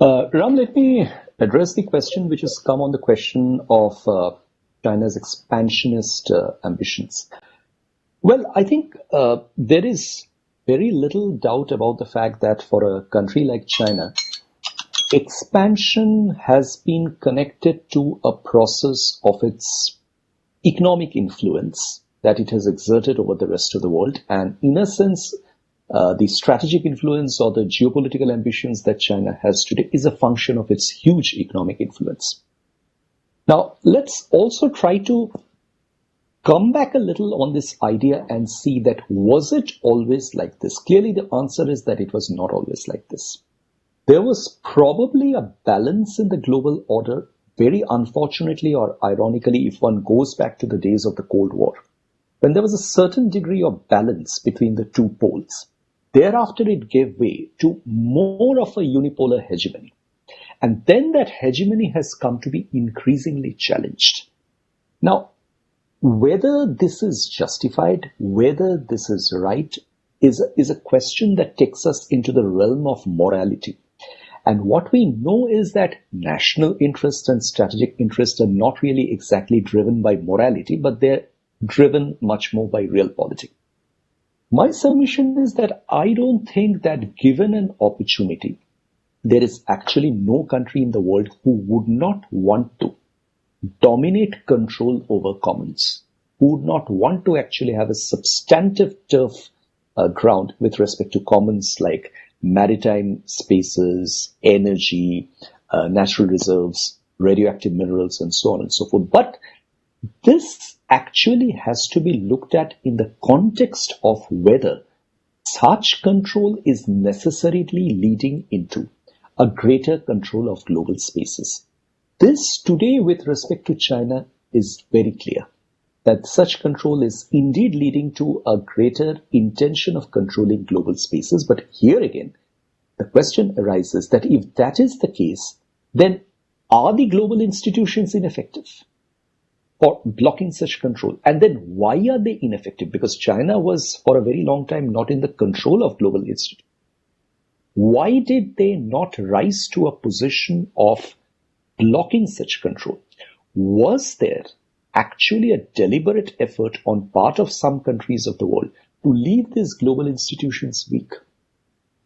Speaker 13: Ram, let me address the question which has come on the question of China's expansionist ambitions. Well, I think there is very little doubt about the fact that for a country like China, expansion has been connected to a process of its economic influence that it has exerted over the rest of the world. And in a sense, the strategic influence or the geopolitical ambitions that China has today is a function of its huge economic influence. Now, let's also try to come back a little on this idea and see that was it always like this? Clearly, the answer is that it was not always like this. There was probably a balance in the global order, very unfortunately or ironically, if one goes back to the days of the Cold War, when there was a certain degree of balance between the two poles. Thereafter, it gave way to more of a unipolar hegemony. And then that hegemony has come to be increasingly challenged. Now, whether this is justified, whether this is right, is a question that takes us into the realm of morality. And what we know is that national interest and strategic interest are not really exactly driven by morality, but they're driven much more by realpolitik. My submission is that I don't think that given an opportunity, there is actually no country in the world who would not want to dominate control over commons, who would not want to actually have a substantive turf ground with respect to commons like maritime spaces, energy, natural reserves, radioactive minerals, and so on and so forth. But this actually has to be looked at in the context of whether such control is necessarily leading into a greater control of global spaces. This today with respect to China is very clear, that such control is indeed leading to a greater intention of controlling global spaces. But here again, the question arises that if that is the case, then are the global institutions ineffective for blocking such control? And then why are they ineffective? Because China was for a very long time not in the control of global institutions. Why did they not rise to a position of blocking such control? Was there actually a deliberate effort on part of some countries of the world to leave these global institutions weak?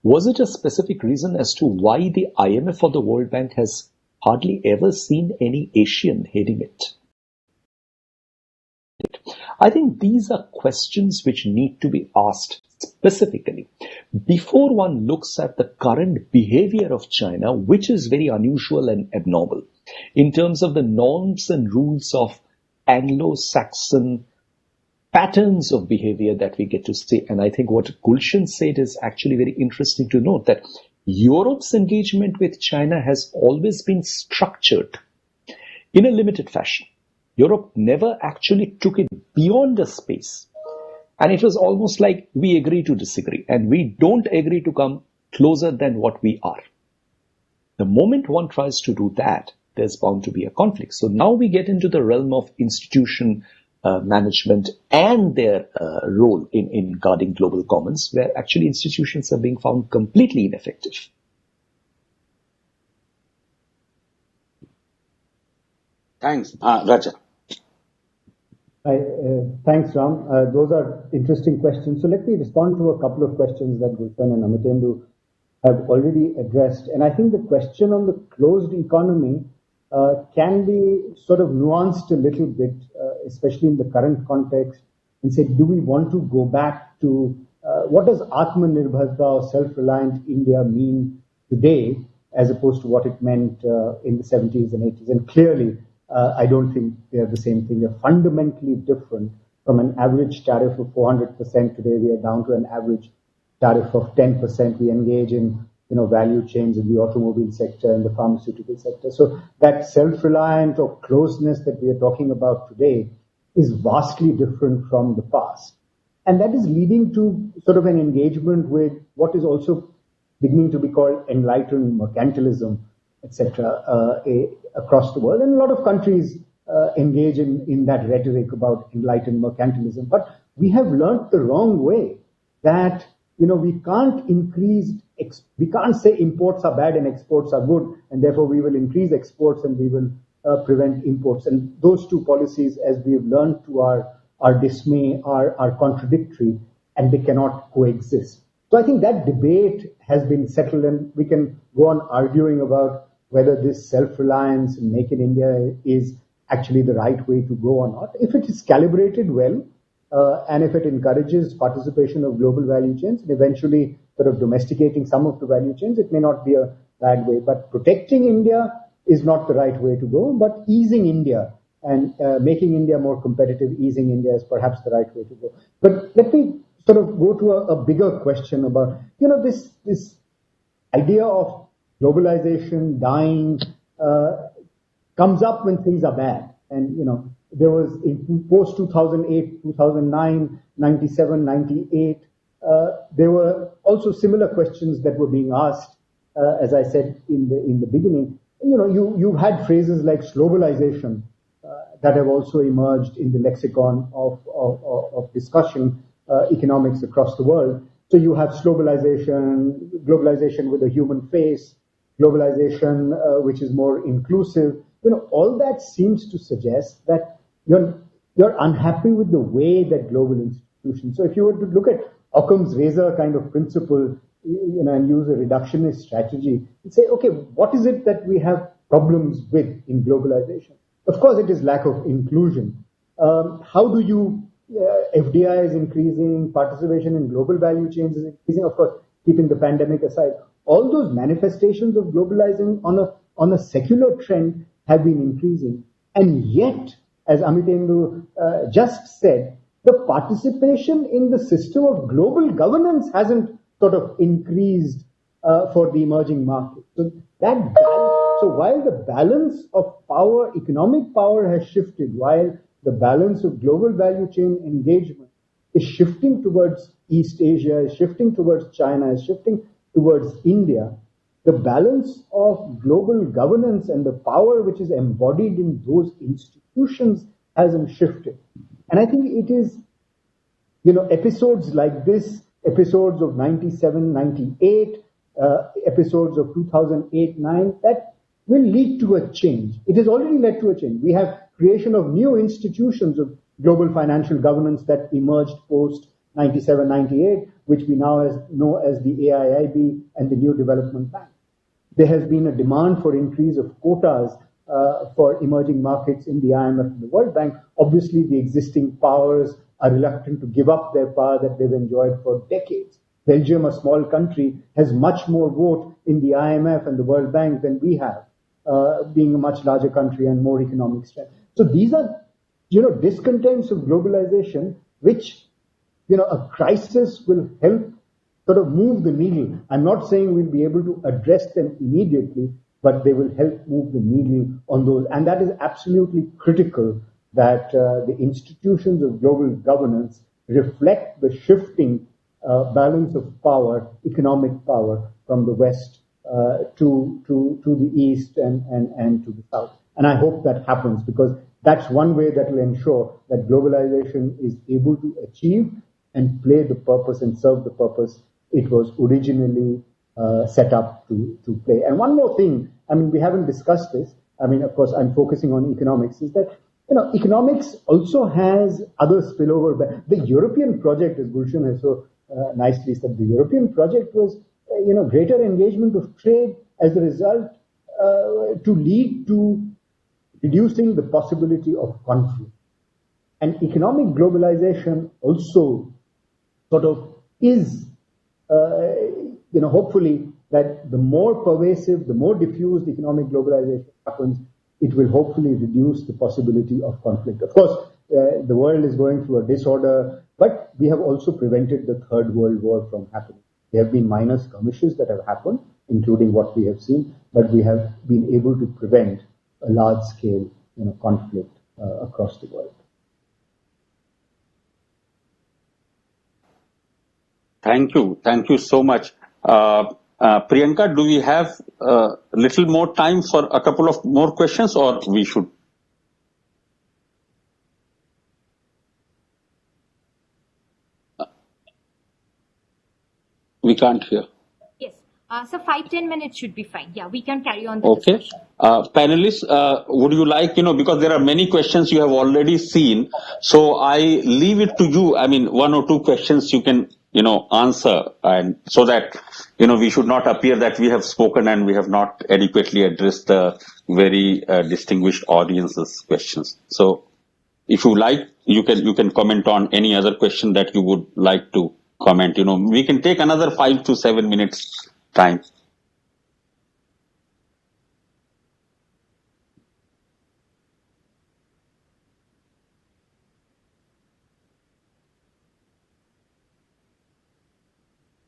Speaker 13: Was it a specific reason as to why the IMF or the World Bank has hardly ever seen any Asian heading it? I think these are questions which need to be asked specifically before one looks at the current behavior of China, which is very unusual and abnormal in terms of the norms and rules of Anglo-Saxon patterns of behavior that we get to see. And I think what Gulshan said is actually very interesting to note, that Europe's engagement with China has always been structured in a limited fashion. Europe never actually took it beyond a space. And it was almost like we agree to disagree and we don't agree to come closer than what we are. The moment one tries to do that, there's bound to be a conflict. So now we get into the realm of institution management and their role in guarding global commons, where actually institutions are being found completely ineffective.
Speaker 11: Thanks, Raja.
Speaker 12: Thanks, Ram. Those are interesting questions. So let me respond to a couple of questions that Gulshan and Amitendu have already addressed. And I think the question on the closed economy can be sort of nuanced a little bit, especially in the current context, and say, do we want to go back to what does Atmanirbharta or self-reliant India mean today, as opposed to what it meant in the 70s and 80s? And clearly, I don't think they're the same thing. They're fundamentally different. From an average tariff of 400% today, we are down to an average tariff of 10%. We engage in value chains in the automobile sector and the pharmaceutical sector. So that self-reliant or closeness that we are talking about today is vastly different from the past. And that is leading to sort of an engagement with what is also beginning to be called enlightened mercantilism, etc., across the world. And a lot of countries engage in that rhetoric about enlightened mercantilism. But we have learnt the wrong way that, we can't say imports are bad and exports are good, and therefore we will increase exports and we will prevent imports. And those two policies, as we have learned to our dismay, are contradictory, and they cannot coexist. So I think that debate has been settled, and we can go on arguing about whether this self-reliance and Make in India is actually the right way to go or not. If it is calibrated well, and if it encourages participation of global value chains and eventually sort of domesticating some of the value chains, it may not be a bad way. But protecting India is not the right way to go, but easing India and making India more competitive, easing India is perhaps the right way to go. But let me sort of go to a bigger question about, this idea of globalization dying comes up when things are bad. And, there was in post 2008, 2009, 97, 98, there were also similar questions that were being asked, as I said in the beginning. You've had phrases like globalization that have also emerged in the lexicon of discussion economics across the world. So you have globalization with a human face, globalization which is more inclusive. All that seems to suggest that you're unhappy with the way that global institutions. So if you were to look at Occam's razor kind of principle, and use a reductionist strategy and say, okay, what is it that we have problems with in globalization? Of course, it is lack of inclusion. How do you, FDI is increasing, participation in global value chains is increasing, of course, keeping the pandemic aside. All those manifestations of globalizing on a secular trend have been increasing. And yet, as Amitendu just said, the participation in the system of global governance hasn't sort of increased for the emerging market. So while the balance of power, economic power has shifted, while the balance of global value chain engagement is shifting towards East Asia, is shifting towards China, is shifting towards India, the balance of global governance and the power which is embodied in those institutions hasn't shifted. And I think it is, episodes like this, episodes of 97, 98, episodes of 2008-9, that will lead to a change. It has already led to a change. We have creation of new institutions of global financial governance that emerged post 97, 98, which we now know as the AIIB and the New Development Bank. There has been a demand for increase of quotas for emerging markets in the IMF and the World Bank. Obviously, the existing powers are reluctant to give up their power that they've enjoyed for decades. Belgium, a small country, has much more vote in the IMF and the World Bank than we have, being a much larger country and more economic strength. So these are, discontents of globalization, which, a crisis will help sort of move the needle. I'm not saying we'll be able to address them immediately, but they will help move the needle on those. And that is absolutely critical, that the institutions of global governance reflect the shifting balance of power, economic power, from the West to the East and to the South. And I hope that happens, because that's one way that will ensure that globalization is able to achieve and play the purpose and serve the purpose it was originally set up to play. And one more thing, we haven't discussed this. Of course, I'm focusing on economics, is that, economics also has other spillover. The European project, as Gulshan has so nicely said, the European project was, greater engagement of trade as a result to lead to reducing the possibility of conflict. And economic globalization also sort of is, hopefully, that the more pervasive, the more diffused economic globalization happens, it will hopefully reduce the possibility of conflict. Of course, the world is going through a disorder, but we have also prevented the Third World War from happening. There have been minor skirmishes that have happened, including what we have seen, but we have been able to prevent a large-scale conflict across the world.
Speaker 11: Thank you so much. Priyanka, do we have a little more time for a couple of more questions, or we should? We can't hear.
Speaker 10: Yes. So 5-10 minutes should be fine. Yeah, we can carry on the
Speaker 11: Okay.
Speaker 10: discussion.
Speaker 11: Panelists, would you like, because there are many questions you have already seen, so I leave it to you. One or two questions you can, answer, and so that, we should not appear that we have spoken and we have not adequately addressed the very distinguished audience's questions. So if you like, you can comment on any other question that you would like to comment. We can take another 5 to 7 minutes time.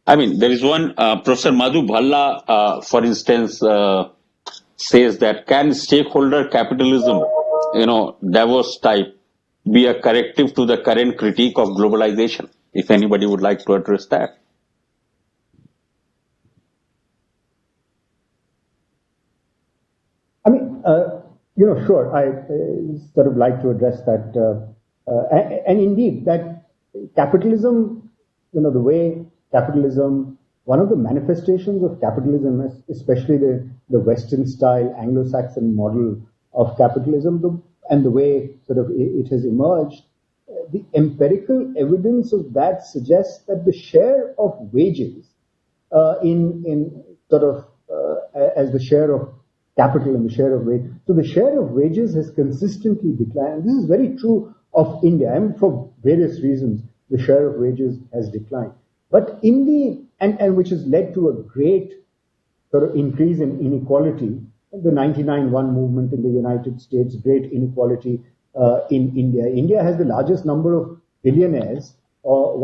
Speaker 11: There is one, Professor Madhu Bhalla, for instance, says that can stakeholder capitalism, Davos type, be a corrective to the current critique of globalization? If anybody would like to address that.
Speaker 12: Sure. I sort of like to address that. And indeed, that capitalism, the way capitalism, one of the manifestations of capitalism, especially the Western style Anglo-Saxon model of capitalism, and the way sort of it has emerged, the empirical evidence of that suggests that the share of wages in sort of as the share of capital and the share of wage. So the share of wages has consistently declined. This is very true of India, and for various reasons, the share of wages has declined. But in the and which has led to a great sort of increase in inequality. The 99-1 movement in the United States, great inequality in India. India has the largest number of billionaires, or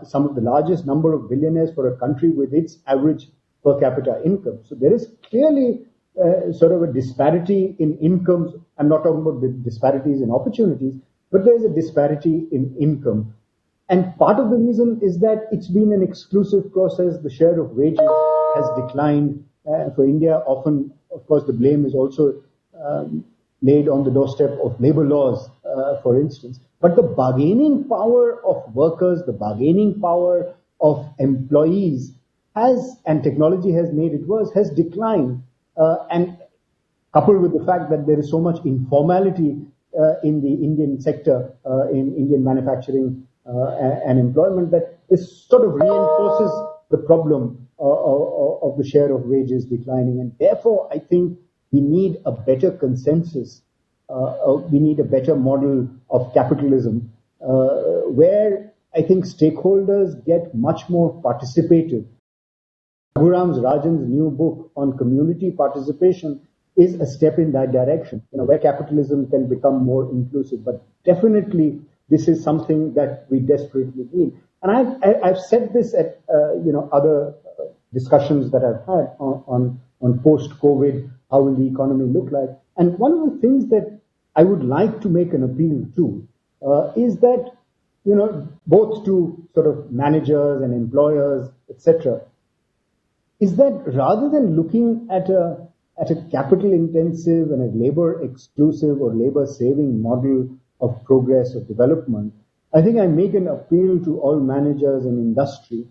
Speaker 12: some of the largest number of billionaires for a country with its average per capita income. So there is clearly sort of a disparity in incomes. I'm not talking about the disparities in opportunities, but there is a disparity in income. And part of the reason is that it's been an exclusive process. The share of wages has declined. For India, often, of course, the blame is also laid on the doorstep of labor laws, for instance. But the bargaining power of workers, the bargaining power of employees and technology has made it worse, has declined. And coupled with the fact that there is so much informality in the Indian sector, in Indian manufacturing and employment, that this sort of reinforces the problem of the share of wages declining. And therefore, I think we need a better consensus. We need a better model of capitalism where I think stakeholders get much more participative. Rajan's new book on community participation is a step in that direction, where capitalism can become more inclusive. But definitely, this is something that we desperately need. And I've said this at other discussions that I've had on post-COVID, how will the economy look like? And one of the things that I would like to make an appeal to is that both to sort of managers and employers, etc., is that rather than looking at a capital-intensive and a labor-exclusive or labor-saving model of progress or development, I think I make an appeal to all managers and industry.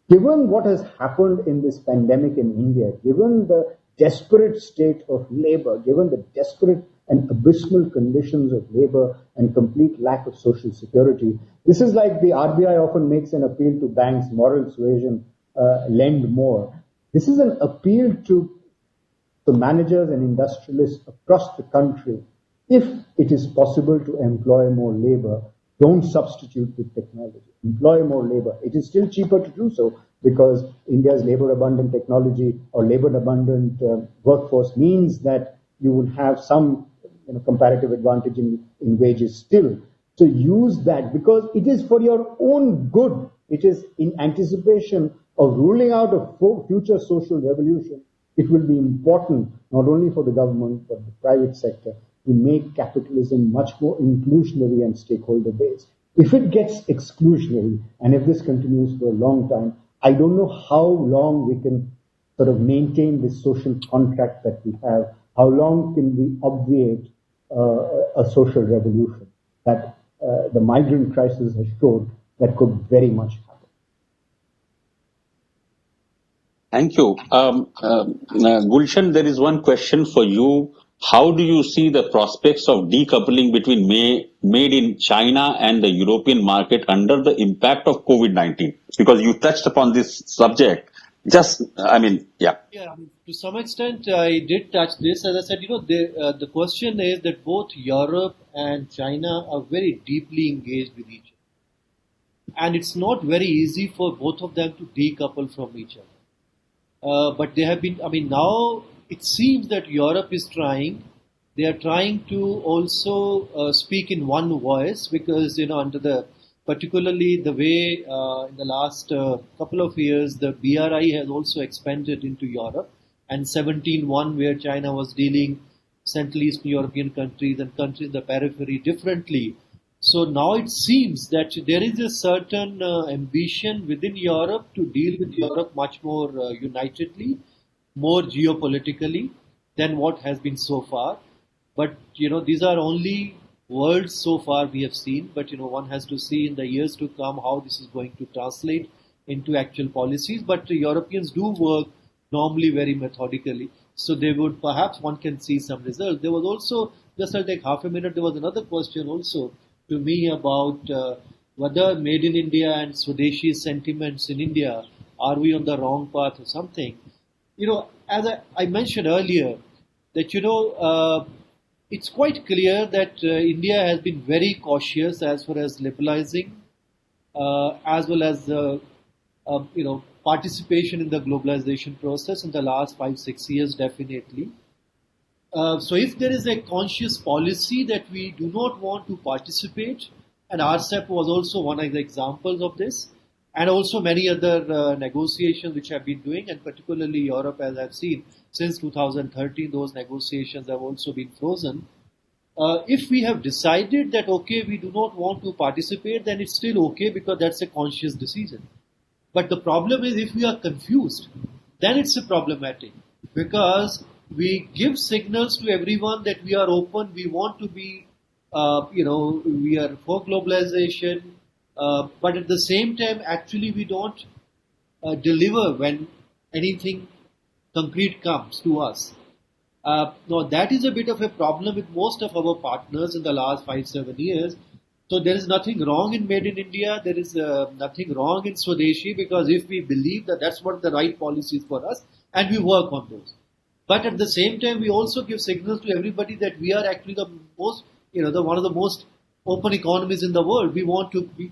Speaker 12: Given what has happened in this pandemic in India, given the desperate state of labor, given the desperate and abysmal conditions of labor and complete lack of social security, this is like the RBI often makes an appeal to banks, moral suasion, lend more. This is an appeal to the managers and industrialists across the country. If it is possible to employ more labor, don't substitute with technology. Employ more labor. It is still cheaper to do so because India's labor-abundant technology or labor-abundant workforce means that you will have some comparative advantage in wages still. So use that because it is for your own good. It is in anticipation of ruling out a future social revolution. It will be important not only for the government but the private sector to make capitalism much more inclusionary and stakeholder-based. If it gets exclusionary, and if this continues for a long time, I don't know how long we can sort of maintain this social contract that we have. How long can we obviate a social revolution that the migrant crisis has showed that could very much happen?
Speaker 11: Thank you. Gulshan, there is one question for you. How do you see the prospects of decoupling between made in China and the European market under the impact of COVID-19? Because you touched upon this subject.
Speaker 14: Yeah, to some extent, I did touch this. As I said, the question is that both Europe and China are very deeply engaged with each other. And it's not very easy for both of them to decouple from each other. But they have been, now it seems that Europe is trying. They are trying to also speak in one voice because, particularly the way in the last couple of years, the BRI has also expanded into Europe, and 17-1 where China was dealing Central Eastern European countries and countries in the periphery differently. So now it seems that there is a certain ambition within Europe to deal with Europe much more unitedly, more geopolitically than what has been so far. But, these are only words so far we have seen, but, one has to see in the years to come how this is going to translate into actual policies. But the Europeans do work normally very methodically. So they would, perhaps one can see some results. There was also, just I'll take half a minute, there was another question also to me about whether Made in India and Swadeshi sentiments in India are we on the wrong path or something? As I mentioned earlier, that it's quite clear that India has been very cautious as far as liberalizing, as well as participation in the globalization process in the last 5-6 years, definitely. So if there is a conscious policy that we do not want to participate, and RCEP was also one of the examples of this, and also many other negotiations which have been doing, and particularly Europe, as I've seen, since 2013, those negotiations have also been frozen. If we have decided that, okay, we do not want to participate, then it's still okay because that's a conscious decision. But the problem is if we are confused, then it's a problematic because we give signals to everyone that we are open, we want to be, we are for globalization, but at the same time, actually we don't deliver when anything concrete comes to us. Now that is a bit of a problem with most of our partners in the last 5-7 years. So there is nothing wrong in Made in India, there is nothing wrong in Swadeshi, because if we believe that that's what the right policy is for us, and we work on those. But at the same time, we also give signals to everybody that we are actually the most, one of the most open economies in the world. We want to be,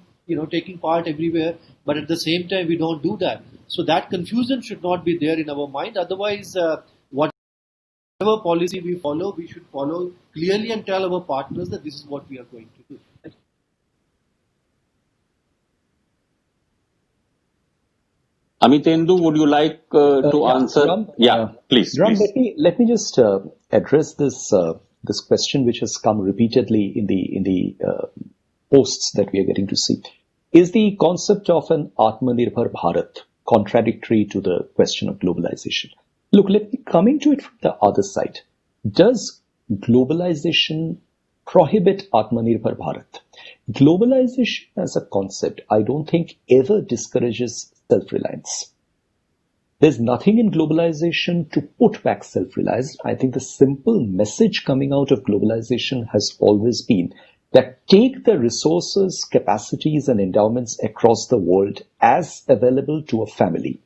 Speaker 14: taking part everywhere, but at the same time, we don't do that. So that confusion should not be there in our mind. Otherwise, whatever policy we follow, we should follow clearly and tell our partners that this is what we are going to do.
Speaker 11: Amitendu, would you like to answer?
Speaker 13: Ram,
Speaker 11: please.
Speaker 13: Ram,
Speaker 11: please.
Speaker 13: let me just address this question which has come repeatedly in the posts that we are getting to see. Is the concept of an Atmanirbhar Bharat contradictory to the question of globalization? Look, let me coming to it from the other side. Does globalization prohibit Atmanirbhar Bharat? Globalization as a concept, I don't think ever discourages self-reliance. There's nothing in globalization to put back self-reliance. I think the simple message coming out of globalization has always been that take the resources, capacities, and endowments across the world as available to a family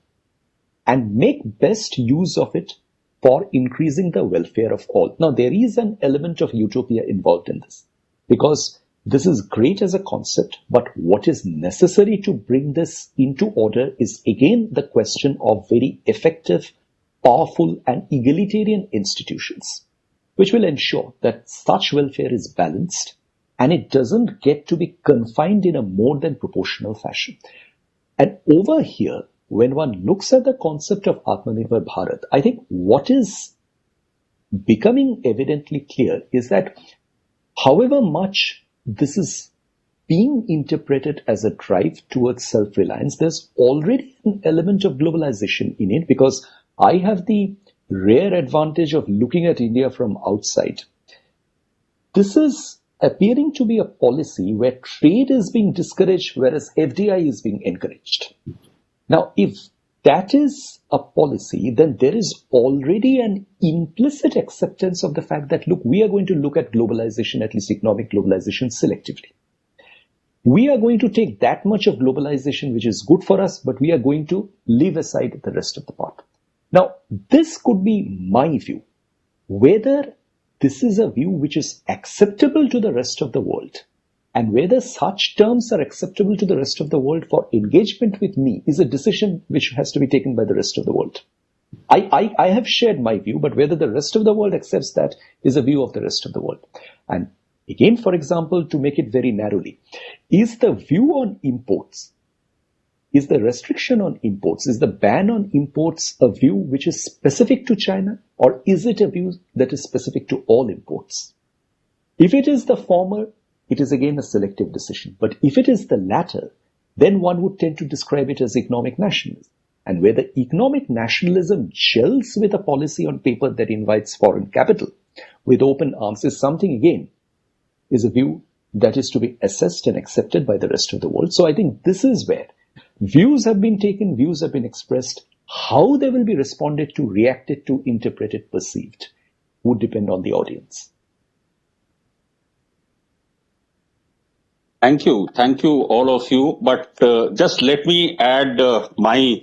Speaker 13: and make best use of it for increasing the welfare of all. Now, there is an element of utopia involved in this because this is great as a concept, but what is necessary to bring this into order is again the question of very effective, powerful, and egalitarian institutions, which will ensure that such welfare is balanced and it doesn't get to be confined in a more than proportional fashion. And over here, when one looks at the concept of Atmanirbhar Bharat, I think what is becoming evidently clear is that however much this is being interpreted as a drive towards self-reliance, there's already an element of globalization in it because I have the rare advantage of looking at India from outside. This is appearing to be a policy where trade is being discouraged, whereas FDI is being encouraged. Now, if that is a policy, then there is already an implicit acceptance of the fact that, look, we are going to look at globalization, at least economic globalization, selectively. We are going to take that much of globalization which is good for us, but we are going to leave aside the rest of the part. Now, this could be my view. Whether this is a view which is acceptable to the rest of the world, and whether such terms are acceptable to the rest of the world for engagement with me is a decision which has to be taken by the rest of the world. I have shared my view, but whether the rest of the world accepts that is a view of the rest of the world. And again, for example, to make it very narrowly, is the view on imports, is the restriction on imports, is the ban on imports a view which is specific to China, or is it a view that is specific to all imports? If it is the former, it is again a selective decision. But if it is the latter, then one would tend to describe it as economic nationalism. And whether economic nationalism gels with a policy on paper that invites foreign capital with open arms is something, again, is a view that is to be assessed and accepted by the rest of the world. So I think this is where views have been taken, views have been expressed. How they will be responded to, reacted to, interpreted, perceived would depend on the audience.
Speaker 11: Thank you, all of you. But just let me add my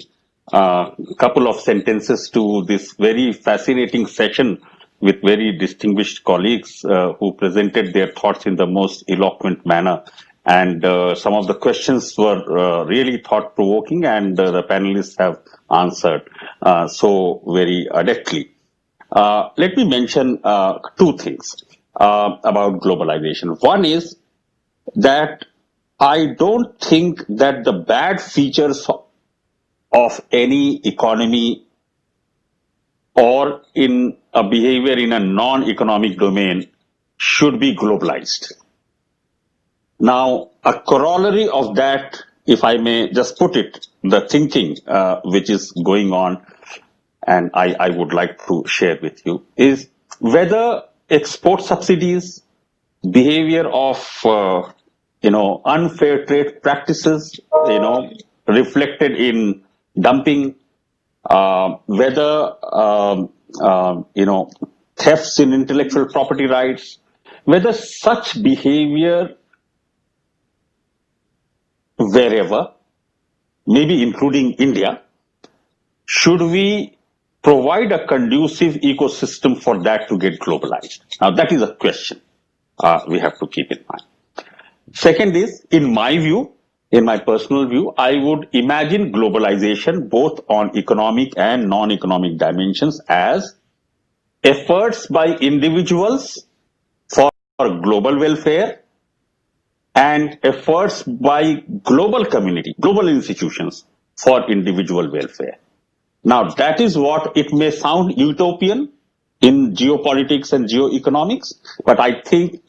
Speaker 11: couple of sentences to this very fascinating session with very distinguished colleagues who presented their thoughts in the most eloquent manner. And some of the questions were really thought-provoking, and the panelists have answered so very adeptly. Let me mention two things about globalization. One is that I don't think that the bad features of any economy or in a behavior in a non-economic domain should be globalized. Now, a corollary of that, if I may just put it, the thinking which is going on, and I would like to share with you, is whether export subsidies, behavior of unfair trade practices, reflected in dumping, whether thefts in intellectual property rights, whether such behavior wherever, maybe including India, should we provide a conducive ecosystem for that to get globalized? Now, that is a question we have to keep in mind. Second is, in my view, in my personal view, I would imagine globalization both on economic and non-economic dimensions as efforts by individuals for global welfare and efforts by global community, global institutions for individual welfare. Now, that is what it may sound utopian in geopolitics and geoeconomics, but I think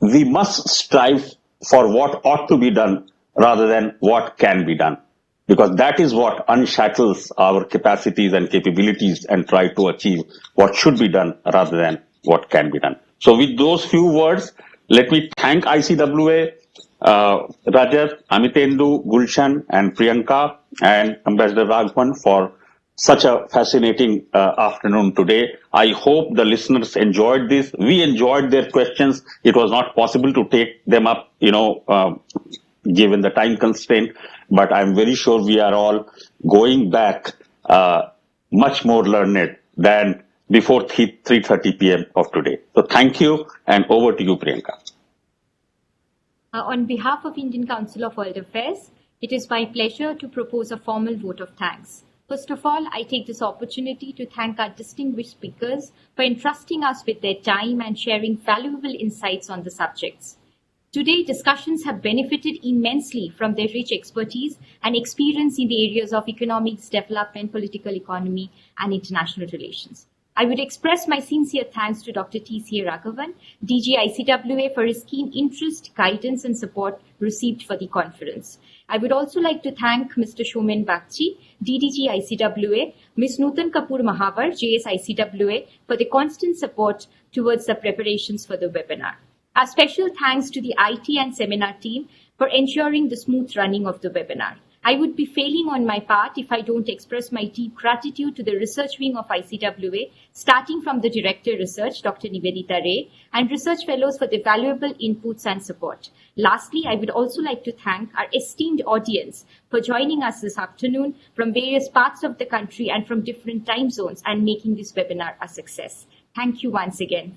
Speaker 11: we must strive for what ought to be done rather than what can be done, because that is what unshackles our capacities and capabilities and try to achieve what should be done rather than what can be done. So with those few words, let me thank ICWA, Rajat, Amitendu, Gulshan, and Priyanka, and Ambassador Raghavan for such a fascinating afternoon today. I hope the listeners enjoyed this. We enjoyed their questions. It was not possible to take them up, given the time constraint, but I'm very sure we are all going back much more learned than before 3:30 p.m. of today. So thank you, and over to you, Priyanka.
Speaker 10: On behalf of Indian Council of World Affairs, it is my pleasure to propose a formal vote of thanks. First of all, I take this opportunity to thank our distinguished speakers for entrusting us with their time and sharing valuable insights on the subjects. Today, discussions have benefited immensely from their rich expertise and experience in the areas of economics, development, political economy, and international relations. I would express my sincere thanks to Dr. T.C. Raghavan, DG ICWA, for his keen interest, guidance, and support received for the conference. I would also like to thank Mr. Shomen Bagchi, DDG ICWA, Ms. Nutan Kapoor Mahavar, JS ICWA, for the constant support towards the preparations for the webinar. Our special thanks to the IT and seminar team for ensuring the smooth running of the webinar. I would be failing on my part if I don't express my deep gratitude to the research wing of ICWA, starting from the Director Research, Dr. Nivedita Ray, and research fellows for their valuable inputs and support. Lastly, I would also like to thank our esteemed audience for joining us this afternoon from various parts of the country and from different time zones and making this webinar a success. Thank you once again.